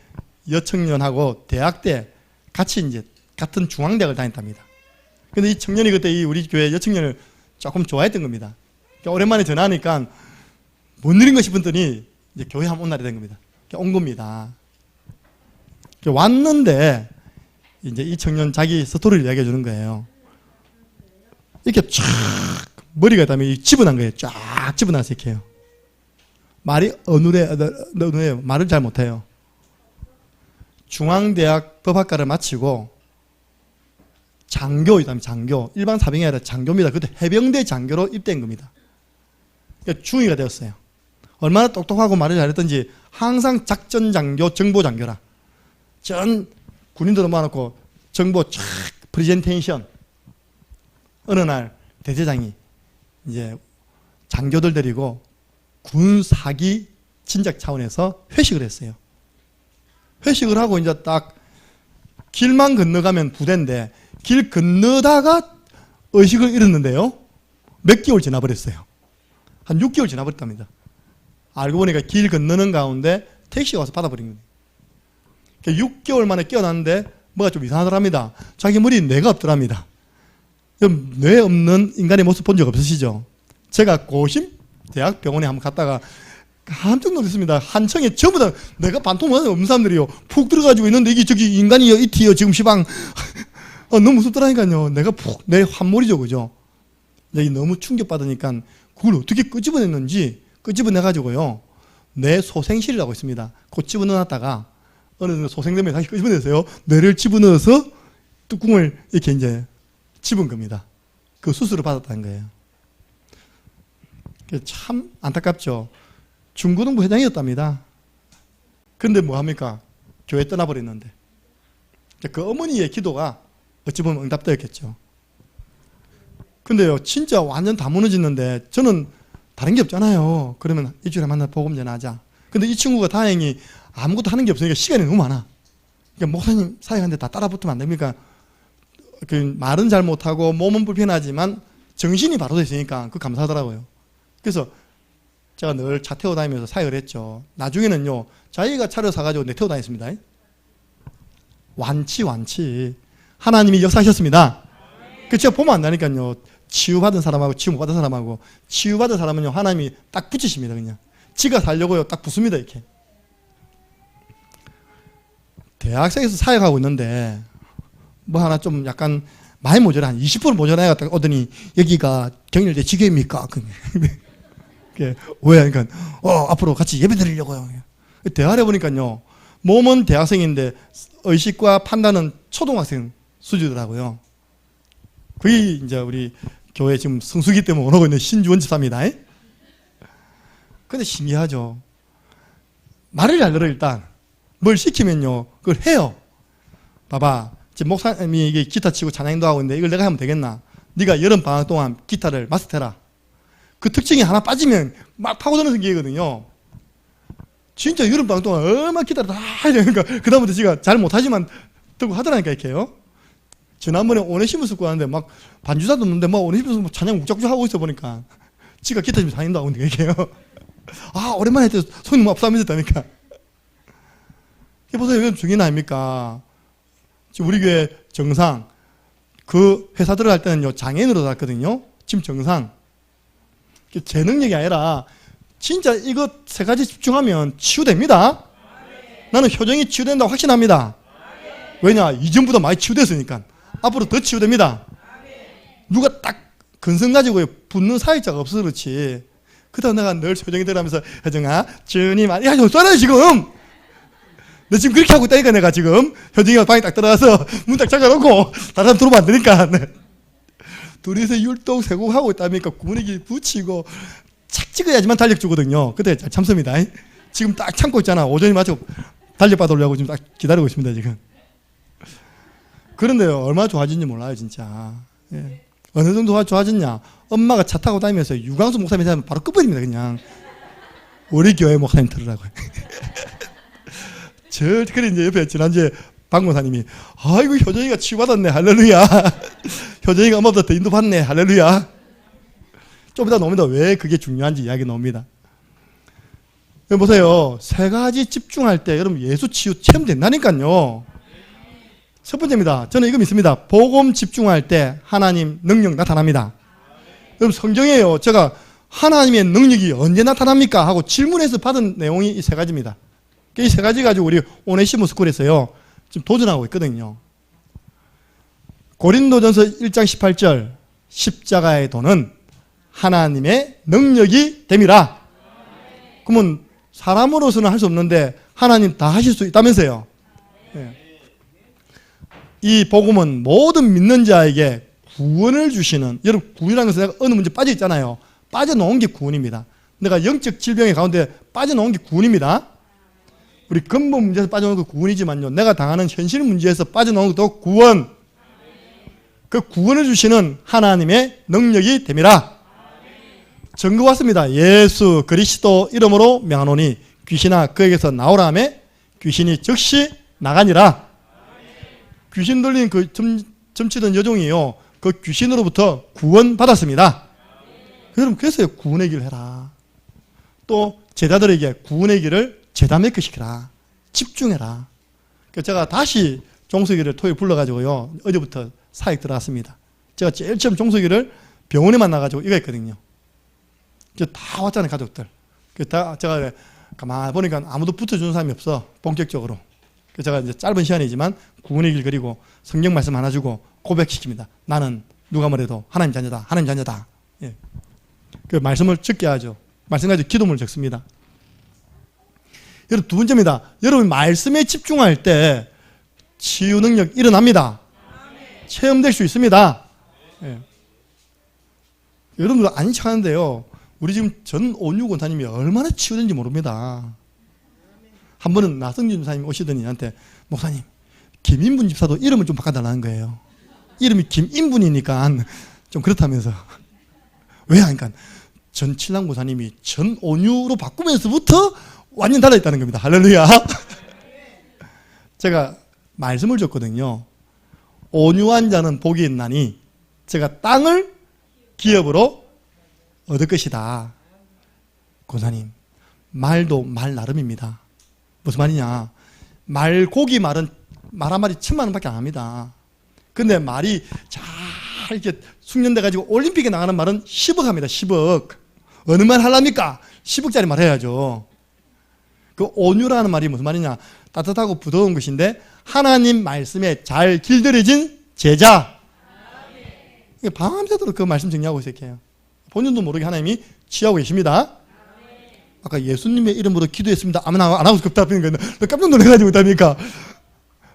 여청년하고 대학 때 같이 이제 같은 중앙대학을 다녔답니다. 근데 이 청년이 그때 이 우리 교회 여청년을 조금 좋아했던 겁니다. 그러니까 오랜만에 전화하니까 못 누린 거 싶었더니 이제 교회 한번 온 날이 된 겁니다. 온 겁니다. 왔는데 이제 이 청년 자기 스토리를 이야기해 주는 거예요. 이렇게 쫙 머리가 있다면 집어난 거예요. 쫙 집어나서 이렇게 해요. 말이 어눌해 말을 잘 못해요. 중앙대학 법학과를 마치고 장교이다면 장교, 일반 사병이 아니라 장교입니다. 그때 해병대 장교로 입대한 겁니다. 그러니까 중위가 되었어요. 얼마나 똑똑하고 말을 잘했던지 항상 작전 장교, 정보 장교라. 전 군인들도 많았고 정보 쫙 프레젠테이션. 어느 날 대대장이 이제 장교들 데리고 군 사기 진작 차원에서 회식을 했어요. 회식을 하고 이제 딱 길만 건너가면 부대인데 길 건너다가 의식을 잃었는데요. 몇 개월 지나버렸어요. 한 6개월 지나버렸답니다. 알고 보니까 길 건너는 가운데 택시가 와서 받아버린 거예요. 6개월 만에 깨어났는데 뭐가 좀 이상하더랍니다. 자기 머리에 뇌가 없더랍니다. 뇌 없는 인간의 모습 본 적 없으시죠? 제가 고심 대학병원에 한번 갔다가 깜짝 놀랐습니다. 한청에 전부 다 내가 반통만 없는 사람들이요. 푹 들어가지고 있는데 이게 저기 인간이요, 이티요, 지금 시방. 너무 무섭더라니까요. 내가 푹, 내 환몰이죠, 그죠? 여기 너무 충격받으니까 그걸 어떻게 끄집어냈는지 끄집어내가지고요. 내 소생실이라고 있습니다. 그 집어넣었다가 어느 소생되면 다시 끄집어내서요. 뇌를 집어넣어서 뚜껑을 이렇게 이제 집은 겁니다. 그 수술을 받았다는 거예요. 참 안타깝죠. 중고등부 회장이었답니다. 그런데 뭐합니까? 교회 떠나버렸는데. 그 어머니의 기도가 어찌 보면 응답되었겠죠. 근데요, 진짜 완전 다 무너졌는데 저는 다른 게 없잖아요. 그러면 일주일에 만나 복음 전하자. 근데 이 친구가 다행히 아무것도 하는 게 없으니까 시간이 너무 많아. 그러니까 목사님 사역하는데 다 따라붙으면 안 됩니까? 그 말은 잘 못하고 몸은 불편하지만 정신이 바로 됐으니까 그 감사하더라고요. 그래서 제가 늘 차 태워 다니면서 사역을 했죠. 나중에는요, 자기가 차를 사가지고 내 태워 다녔습니다. 완치. 하나님이 역사하셨습니다. 그 제가 보면 안다니까요. 치유받은 사람하고 치유 못 받은 사람하고, 치유받은 사람은요, 하나님이 딱 붙이십니다. 그냥 지가 살려고요, 딱 붙습니다. 이렇게. 대학생에서 사역하고 있는데 뭐 하나 좀 약간 많이 모자라, 한 20% 모자라야 딱 오더니 여기가 경일대 지교입니까? 왜? 그러니까 앞으로 같이 예배 드리려고요. 대화를 해보니까요, 몸은 대학생인데 의식과 판단은 초등학생 수준이더라고요. 그게 이제 우리 교회 지금 성수기 때문에 오고 있는 신주원 집사입니다. 근데 신기하죠. 말을 잘 들어. 일단 뭘 시키면요, 그걸 해요. 봐봐, 지금 목사님이 이게 기타 치고 찬양도 하고 있는데 이걸 내가 하면 되겠나? 네가 여름 방학 동안 기타를 마스터해라. 그 특징이 하나 빠지면 막 파고드는 성격이거든요. 진짜 여름 방학 동안 얼마나 기타를 다 해야 되니까 그 다음부터 지가 잘 못하지만 듣고 하더라니까. 이렇게요. 지난번에 오네시무스 듣고 하는데 막 반주자도 없는데 막 오네시무스 찬양 욱작욱작 하고 있어 보니까 지가 기타 치면 찬양도 하고 있는 거예요. 오랜만에 했더니 손이 너무 앞서면졌다니까. 보세요. 이건 중요한 아닙니까? 지금 우리 교회 정상, 그 회사 들어갈 때는요, 장애인으로 들어갔거든요. 지금 정상. 제 능력이 아니라 진짜 이거 세 가지 집중하면 치유됩니다. 나는 효정이 치유된다고 확신합니다. 왜냐? 이전보다 많이 치유됐으니까. 앞으로 더 치유됩니다. 누가 딱 근성 가지고 붙는 사역자가 없어서 그렇지. 그다음 내가 늘 효정이 들어가면서, 효정아, 주님, 아니, 쏘아요 지금. 너 지금 그렇게 하고 있다니까. 내가 지금 효정이가 방에 딱 들어가서 문 딱 잠가놓고 다른 사람 들어오면 안 되니까. 둘이서 율동 세곡하고 있다니까 구분이기 붙이고 착 찍어야지만 달력 주거든요. 그때 잘 참습니다. 지금 딱 참고 있잖아. 오전이 맞춰 달력 받으려고 지금 딱 기다리고 있습니다. 지금. 그런데요, 얼마나 좋아진지 몰라요, 진짜. 예. 어느 정도 좋아졌냐? 엄마가 차 타고 다니면서 유광수 목사님 하면 바로 끝버립니다, 그냥. 우리 교회 목사님 들으라고요. 그래, 이제 옆에 지난주에 박 목사님이, 아이고, 효정이가 치유받았네, 할렐루야. 효정이가 엄마보다 더 인도받네, 할렐루야. 좀 이따 나옵니다. 왜 그게 중요한지 이야기 나옵니다. 보세요. 세 가지 집중할 때 여러분 예수 치유 체험된다니까요. 첫 번째입니다. 저는 이거 믿습니다. 복음 집중할 때 하나님 능력 나타납니다. 여러분 성경에요. 제가 하나님의 능력이 언제 나타납니까? 하고 질문해서 받은 내용이 이 세 가지입니다. 이 세 가지 가지고 우리 오네시모 스쿨에서요. 지금 도전하고 있거든요. 고린도전서 1장 18절 십자가의 도는 하나님의 능력이 됨이라. 그러면 사람으로서는 할 수 없는데 하나님 다 하실 수 있다면서요. 네. 이 복음은 모든 믿는 자에게 구원을 주시는, 여러분 구원이라는 것은 내가 어느 문제 빠져 있잖아요. 빠져나온 게 구원입니다. 내가 영적 질병의 가운데 빠져나온 게 구원입니다. 우리 근본 문제에서 빠져나온 게 구원이지만요. 내가 당하는 현실 문제에서 빠져나온 것도 구원. 그 구원을 주시는 하나님의 능력이 됨이라. 증거 왔습니다. 예수 그리스도 이름으로 명하노니 귀신아 그에게서 나오라 하며 귀신이 즉시 나가니라. 귀신 들린 그 점치던 여종이요. 그 귀신으로부터 구원 받았습니다. 여러분 그래서 구원의 길을 해라. 또 제자들에게 구원의 길을 제다 메꿔시키라. 집중해라. 제가 다시 종석이를 토요일 불러가지고요. 어제부터 사역 들어갔습니다. 제가 제일 처음 종석이를 병원에 만나가지고 이거 했거든요. 다 왔잖아요, 가족들. 제가 가만히 보니까 아무도 붙어주는 사람이 없어, 본격적으로. 그래서 제가 이제 짧은 시간이지만 구원의 길 그리고 성경 말씀 하나 주고 고백시킵니다. 나는 누가 뭐래도 하나님 자녀다, 하나님 자녀다. 예. 그 말씀을 적게 하죠. 말씀 가지고 기도문을 적습니다. 여러분 두 번째입니다. 여러분 말씀에 집중할 때 치유 능력 일어납니다. 체험될 수 있습니다. 예. 여러분들 아닌 척 하는데요. 우리 지금 전온유 권사님이 얼마나 치유된지 모릅니다. 한 번은 나성준 집사님이 오시더니 저한테 목사님 김인분 집사도 이름을 좀 바꿔달라는 거예요. 이름이 김인분이니까 좀 그렇다면서. 왜 하니까 전 칠랑 권사님이 전온유로 바꾸면서부터 완전 달라있다는 겁니다. 할렐루야. 제가 말씀을 줬거든요. 온유한 자는 복이 있나니 제가 땅을 기업으로 얻을 것이다. 권사님 말도 말 나름입니다. 무슨 말이냐, 고기 말은 말 한 마리 1000만 원밖에 안 합니다. 근데 말이 잘 이렇게 숙련돼 가지고 올림픽에 나가는 말은 10억 합니다. 10억. 어느 말 하려니까 10억짜리 말 해야죠. 그 온유라는 말이 무슨 말이냐, 따뜻하고 부드러운 것인데 하나님 말씀에 잘 길들여진 제자. 밤새도록 그 말씀 정리하고 있어요. 본인도 모르게 하나님이 취하고 계십니다. 아까 예수님의 이름으로 기도했습니다. 아멘 안 하고 급답하는 거예요. 깜짝 놀라가지고 있다니까.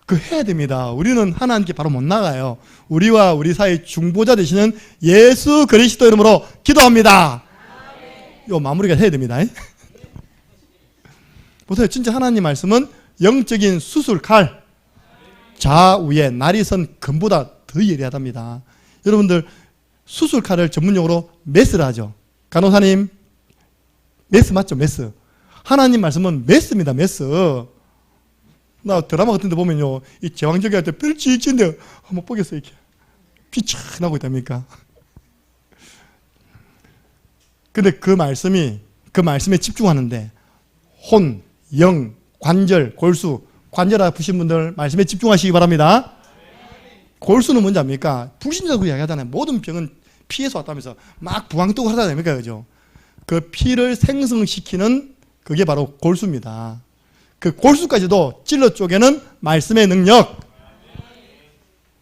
그 해야 됩니다. 우리는 하나님께 바로 못 나가요. 우리와 우리 사이 중보자 되시는 예수 그리스도 이름으로 기도합니다. 요 마무리가 해야 됩니다. 보세요. 진짜 하나님 말씀은 영적인 수술칼, 좌우에 날이 선 금보다 더 예리하답니다. 여러분들 수술칼을 전문용어로 메스를 하죠. 간호사님 메스 맞죠? 메스. 하나님 말씀은 메스입니다. 메스. 나 드라마 같은 데 보면요, 이 제왕절개 할 때 뼈를 찍찍인데 한번 보겠어요. 이렇게 피 촥 나고 있답니까? 근데 그 말씀에 집중하는데 혼, 영, 관절, 골수, 관절 아프신 분들 말씀에 집중하시기 바랍니다. 골수는 뭔지 압니까? 불신자고 이야기하잖아요. 모든 병은 피에서 왔다면서 막 부항 뜨고 하다 됩니까? 그죠? 그 피를 생성시키는 그게 바로 골수입니다. 그 골수까지도 찔러 쪼개는 말씀의 능력.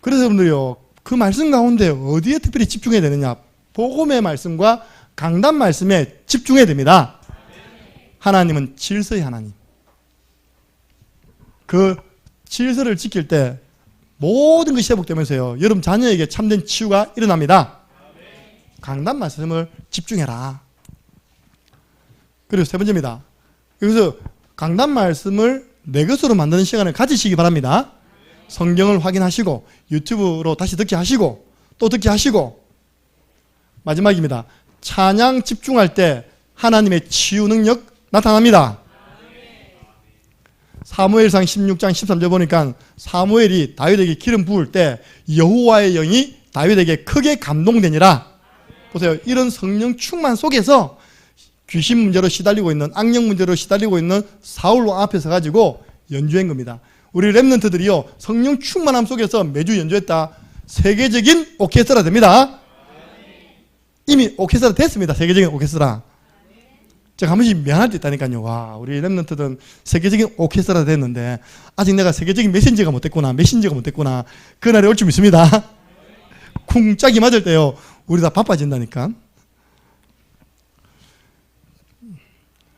그래서 여러분들이요, 그 말씀 가운데 어디에 특별히 집중해야 되느냐? 복음의 말씀과 강단 말씀에 집중해야 됩니다. 하나님은 질서의 하나님. 그 질서를 지킬 때 모든 것이 회복되면서요, 여러분 자녀에게 참된 치유가 일어납니다. 강단 말씀을 집중해라. 그리고 세 번째입니다. 여기서 강단 말씀을 내 것으로 만드는 시간을 가지시기 바랍니다. 성경을 확인하시고 유튜브로 다시 듣게 하시고 또 듣게 하시고, 마지막입니다. 찬양 집중할 때 하나님의 치유 능력 나타납니다. 사무엘상 16장 13절 보니까 사무엘이 다윗에게 기름 부을 때 여호와의 영이 다윗에게 크게 감동되니라. 보세요. 이런 성령 충만 속에서 귀신 문제로 시달리고 있는, 악령 문제로 시달리고 있는 사울 앞에서 가지고 연주한 겁니다. 우리 랩런트들이요, 성령 충만함 속에서 매주 연주했다. 세계적인 오케스트라 됩니다. 이미 오케스트라 됐습니다. 세계적인 오케스트라. 제가 한 번씩 미안할 때 있다니까요. 와, 우리 랩런트들은 세계적인 오케스트라 됐는데 아직 내가 세계적인 메신저가 못 됐구나, 그날이 올 줄 믿습니다. 쿵짝이 맞을 때요, 우리 다 바빠진다니까.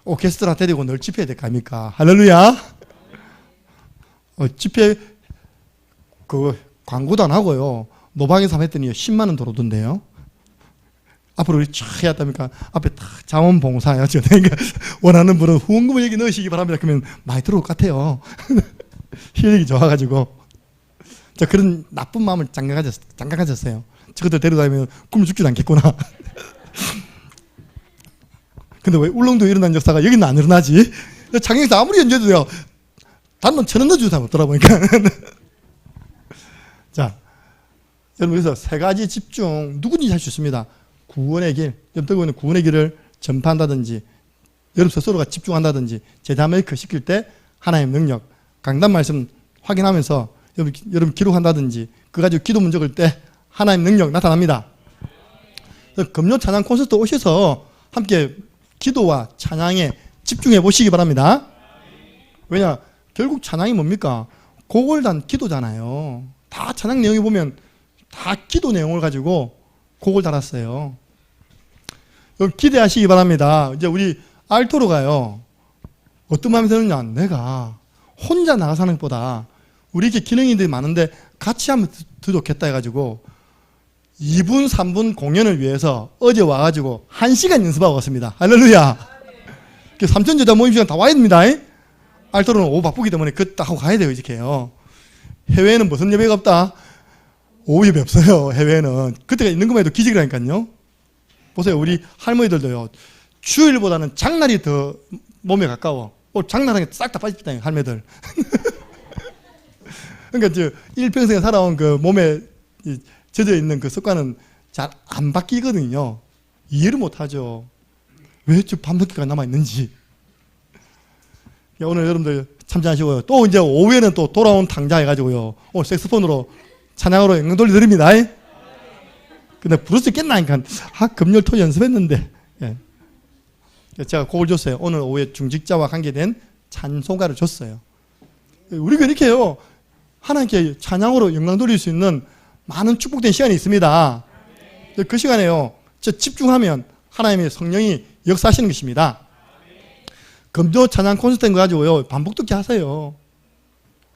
오케스트라 데리고 늘 집회해야 될 거 아닙니까? 할렐루야. 집회 광고도 안 하고요, 노방에서 했더니 10만 원 들어오던데요. 앞으로 우리 쫙 해왔다니까 앞에 다 자원봉사해요. 그러니까 원하는 분은 후원금을 여기 넣으시기 바랍니다. 그러면 많이 들어올 것 같아요. 실력이 좋아가지고. 저 그런 나쁜 마음을 잠깐 가졌어요. 저것들 데려다니면 굶어 죽지도 않겠구나. 근데 왜 울릉도 일어난 역사가 여기는 안 일어나지? 장영에서 아무리 연주해도 돼요. 단돈 1,000원 넣어주는 사람 없더라 보니까. 자, 여러분, 여기서 세 가지 집중 누구든지 할 수 있습니다. 구원의 길, 여러분 구원의 길을 전파한다든지, 여러분 스스로가 집중한다든지, 제자메이크 시킬 때 하나님의 능력, 강단 말씀 확인하면서 여러분 기록한다든지, 그거 가지고 기도 문제 걸 때 하나님의 능력 나타납니다. 금요 찬양 콘서트 오셔서 함께 기도와 찬양에 집중해 보시기 바랍니다. 왜냐, 결국 찬양이 뭡니까? 곡을 기도잖아요. 다 찬양 내용이 보면 다 기도 내용을 가지고 곡을 달았어요. 기대하시기 바랍니다. 이제 우리 알토로가요, 어떤 마음이 드느냐, 내가 혼자 나가서 것보다 우리 이렇게 기능인들이 많은데 같이 하면 더 좋겠다 해가지고 2분, 3분 공연을 위해서 어제 와가지고 1시간 연습하고 왔습니다. 할렐루야. 3,000여자 모임 시간 다 와야 됩니다. 알토로는 오후 바쁘기 때문에 그거 하고 가야 돼요. 이렇게요. 해외에는 무슨 예배가 없다? 오후 예배 없어요. 해외에는. 그때가 있는 것만 해도 기적이라니까요. 보세요. 우리 할머니들도요, 주일보다는 장날이 더 몸에 가까워. 장날하게 싹 다 빠집니다. 할매들. 그러니까 일평생에 살아온 그 몸에 젖어 있는 그 습관은 잘 안 바뀌거든요. 이해를 못 하죠. 왜 저 밤늦게가 남아있는지. 오늘 여러분들 참전하시고요. 또 이제 오후에는 또 돌아온 탕자 해가지고요, 오늘 색소폰으로 찬양으로 영광 돌려드립니다. 근데 부를 수 있겠나니까, 금요일 토 연습했는데. 예. 제가 곡을 줬어요. 오늘 오후에 중직자와 관계된 찬송가를 줬어요. 우리가 이렇게 해요, 하나님께 찬양으로 영광 돌릴 수 있는 많은 축복된 시간이 있습니다. 그 시간에요, 집중하면 하나님의 성령이 역사하시는 것입니다. 금요 찬양 콘서트인 거 가지고요, 반복 듣기 하세요.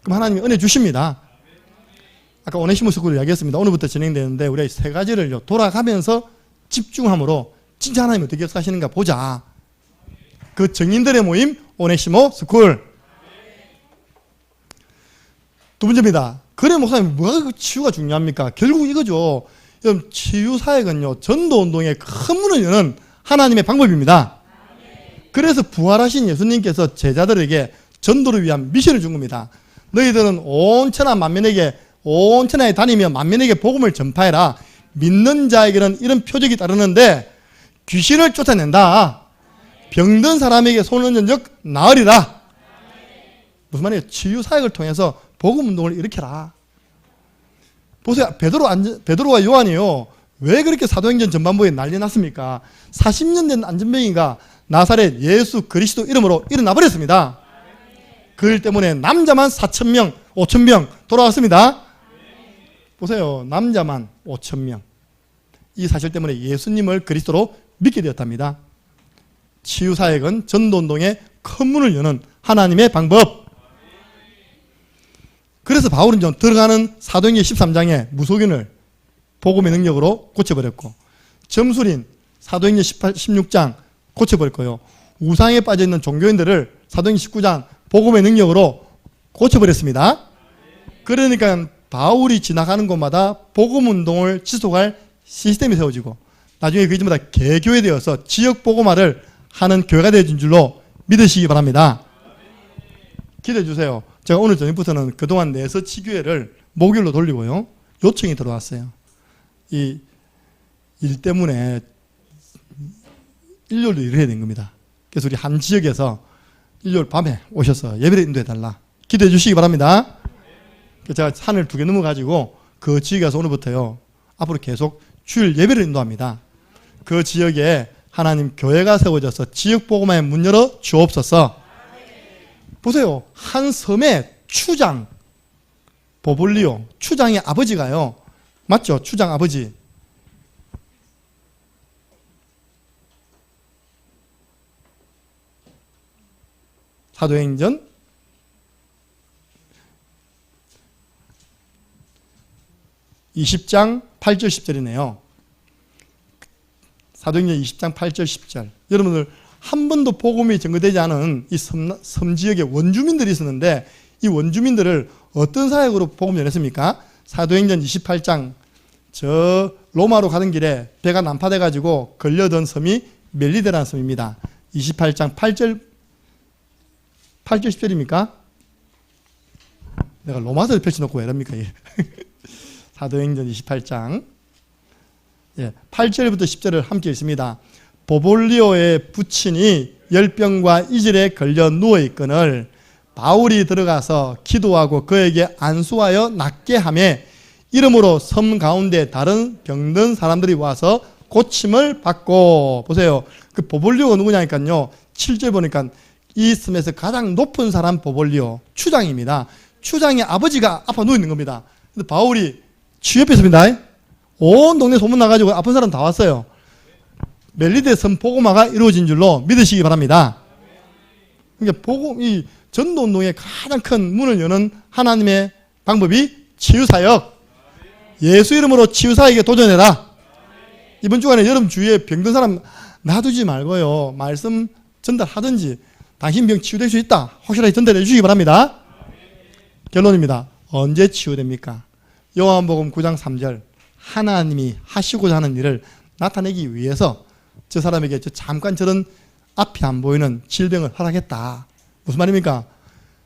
그럼 하나님이 은혜 주십니다. 아까 오네시모스 스쿨을 이야기했습니다. 오늘부터 진행되는데 우리 세 가지를 돌아가면서 집중함으로 진짜 하나님이 어떻게 역사하시는가 보자. 그 정인들의 모임 오네시모 스쿨. 두 번째입니다. 그래 목사님, 뭐가 치유가 중요합니까? 결국 이거죠. 여러분, 치유 사역은요, 전도 운동의 큰 문을 여는 하나님의 방법입니다. 그래서 부활하신 예수님께서 제자들에게 전도를 위한 미션을 준 겁니다. 너희들은 온 천하 만민에게, 온 천하에 다니며 만민에게 복음을 전파해라. 믿는 자에게는 이런 표적이 따르는데 귀신을 쫓아낸다. 병든 사람에게 손을 얹은 적 나으리라. 무슨 말이에요? 치유 사역을 통해서 복음 운동을 일으켜라. 보세요. 베드로와 요한이요, 왜 그렇게 사도행전 전반부에 난리 났습니까? 40년 된 안전병이가 나사렛 예수 그리스도 이름으로 일어나 버렸습니다. 그 일 때문에 남자만 4,000명, 5,000명 돌아왔습니다. 보세요. 남자만 5,000명. 이 사실 때문에 예수님을 그리스도로 믿게 되었답니다. 치유사역은 전도운동의 큰 문을 여는 하나님의 방법. 그래서 바울은 좀 들어가는 사도행전 13장에 무속인을 복음의 능력으로 고쳐버렸고, 점술인 사도행전 16장 고쳐버릴 거예요. 우상에 빠져있는 종교인들을 사도행전 19장 복음의 능력으로 고쳐버렸습니다. 그러니까 바울이 지나가는 곳마다 복음운동을 지속할 시스템이 세워지고 나중에 그 집마다 개교회 되어서 지역 복음화를 하는 교회가 되어진 줄로 믿으시기 바랍니다. 기대해 주세요. 제가 오늘 저녁부터는 그동안 내서치교회를 목요일로 돌리고요. 요청이 들어왔어요. 이 일 때문에 일요일도 일을 해야 된 겁니다. 그래서 우리 한 지역에서 일요일 밤에 오셔서 예배를 인도해달라. 기대해 주시기 바랍니다. 제가 산을 2개 넘어가지고 그 지역에 가서 오늘부터요. 앞으로 계속 주일 예배를 인도합니다. 그 지역에 하나님 교회가 세워져서 지역 복음화에 문 열어 주옵소서. 보세요. 한 섬의 추장 보볼리오 추장의 아버지가요. 맞죠? 추장 아버지. 사도행전 20장 8절 10절이네요. 사도행전 20장 8절 10절. 여러분들 한 번도 복음이 전거되지 않은 이 섬 지역에 원주민들이 있었는데 이 원주민들을 어떤 사역으로 복음 전했습니까? 사도행전 28장 저 로마로 가던 길에 배가 난파돼 가지고 걸려든 섬이 멜리데라는 섬입니다. 28장 8절 10절입니까? 내가 로마서를 펼쳐놓고 왜 이럽니까? 사도행전 28장 8절부터 10절을 함께 읽습니다. 보볼리오의 부친이 열병과 이질에 걸려 누워있거늘 바울이 들어가서 기도하고 그에게 안수하여 낫게 하며 이름으로 섬 가운데 다른 병든 사람들이 와서 고침을 받고. 보세요. 그 보볼리오가 누구냐니까요. 7절 보니까 이 섬에서 가장 높은 사람 보볼리오 추장입니다. 추장의 아버지가 아파 누워있는 겁니다. 근데 바울이 취업했습니다. 온 동네 소문 나가지고 아픈 사람 다 왔어요. 멜리데 섬 복음화가 이루어진 줄로 믿으시기 바랍니다. 그러니까 복음, 이 전도운동의 가장 큰 문을 여는 하나님의 방법이 치유사역. 예수 이름으로 치유사역에 도전해라. 이번 주간에 여러분 주위에 병든 사람 놔두지 말고요. 말씀 전달하든지 당신 병 치유될 수 있다. 확실하게 전달해 주시기 바랍니다. 결론입니다. 언제 치유됩니까? 요한복음 9장 3절 하나님이 하시고자 하는 일을 나타내기 위해서 저 사람에게 잠깐 저런 앞이 안 보이는 질병을 허락했다. 무슨 말입니까?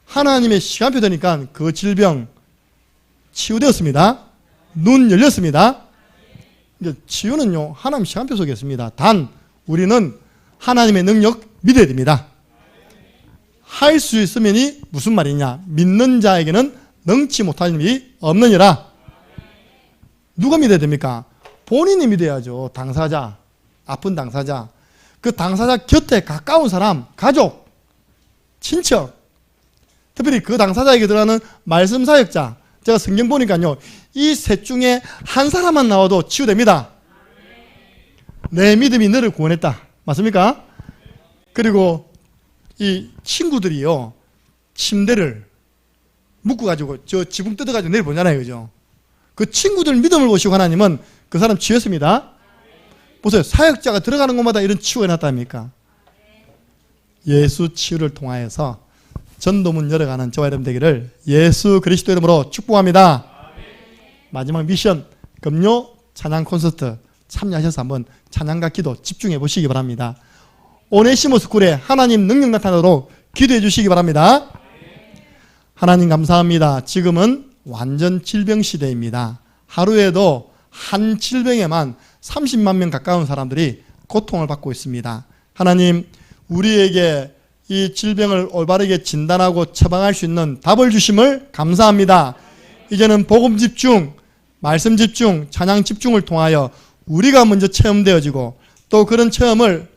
하나님의 시간표 되니까 그 질병 치유되었습니다. 눈 열렸습니다. 치유는요 하나님 시간표 속에 있습니다. 단 우리는 하나님의 능력 믿어야 됩니다. 할 수 있으면이 무슨 말이냐? 믿는 자에게는 능치 못할 일이 없느니라. 누가 믿어야 됩니까? 본인이 믿어야죠. 당사자, 아픈 당사자. 그 당사자 곁에 가까운 사람, 가족, 친척, 특별히 그 당사자에게 들어가는 말씀 사역자. 제가 성경 보니까요 이 셋 중에 한 사람만 나와도 치유됩니다. 내 믿음이 너를 구원했다. 맞습니까? 그리고 이 친구들이요 침대를 묶어가지고 저 지붕 뜯어가지고 내려보잖아요. 그죠? 그 친구들 믿음을 보시고 하나님은 그 사람 치유했습니다. 보세요. 사역자가 들어가는 곳마다 이런 치유가 났답니까? 예수 치유를 통하여서 전도문 열어가는 저와 여러분 되기를 예수 그리스도 이름으로 축복합니다. 마지막 미션 금요 찬양 콘서트 참여하셔서 한번 찬양과 기도 집중해 보시기 바랍니다. 오네시모 스쿨에 하나님 능력 나타나도록 기도해 주시기 바랍니다. 하나님 감사합니다. 지금은 완전 질병 시대입니다. 하루에도 한 질병에만 30만 명 가까운 사람들이 고통을 받고 있습니다. 하나님 우리에게 이 질병을 올바르게 진단하고 처방할 수 있는 답을 주심을 감사합니다. 이제는 복음 집중, 말씀 집중, 찬양 집중을 통하여 우리가 먼저 체험되어지고 또 그런 체험을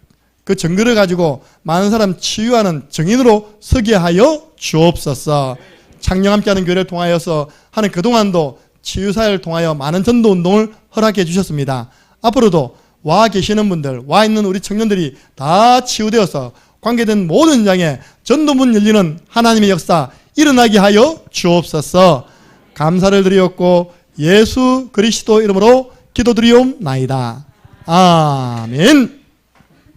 그 증거를 가지고 많은 사람 치유하는 증인으로 서게 하여 주옵소서. 창녕 함께하는 교회를 통하여서 하는 그동안도 치유사회를 통하여 많은 전도운동을 허락해 주셨습니다. 앞으로도 와 계시는 분들, 와 있는 우리 청년들이 다 치유되어서 관계된 모든 현장에 전도문 열리는 하나님의 역사 일어나게 하여 주옵소서. 감사를 드리옵고 예수 그리스도 이름으로 기도드리옵나이다. 아멘.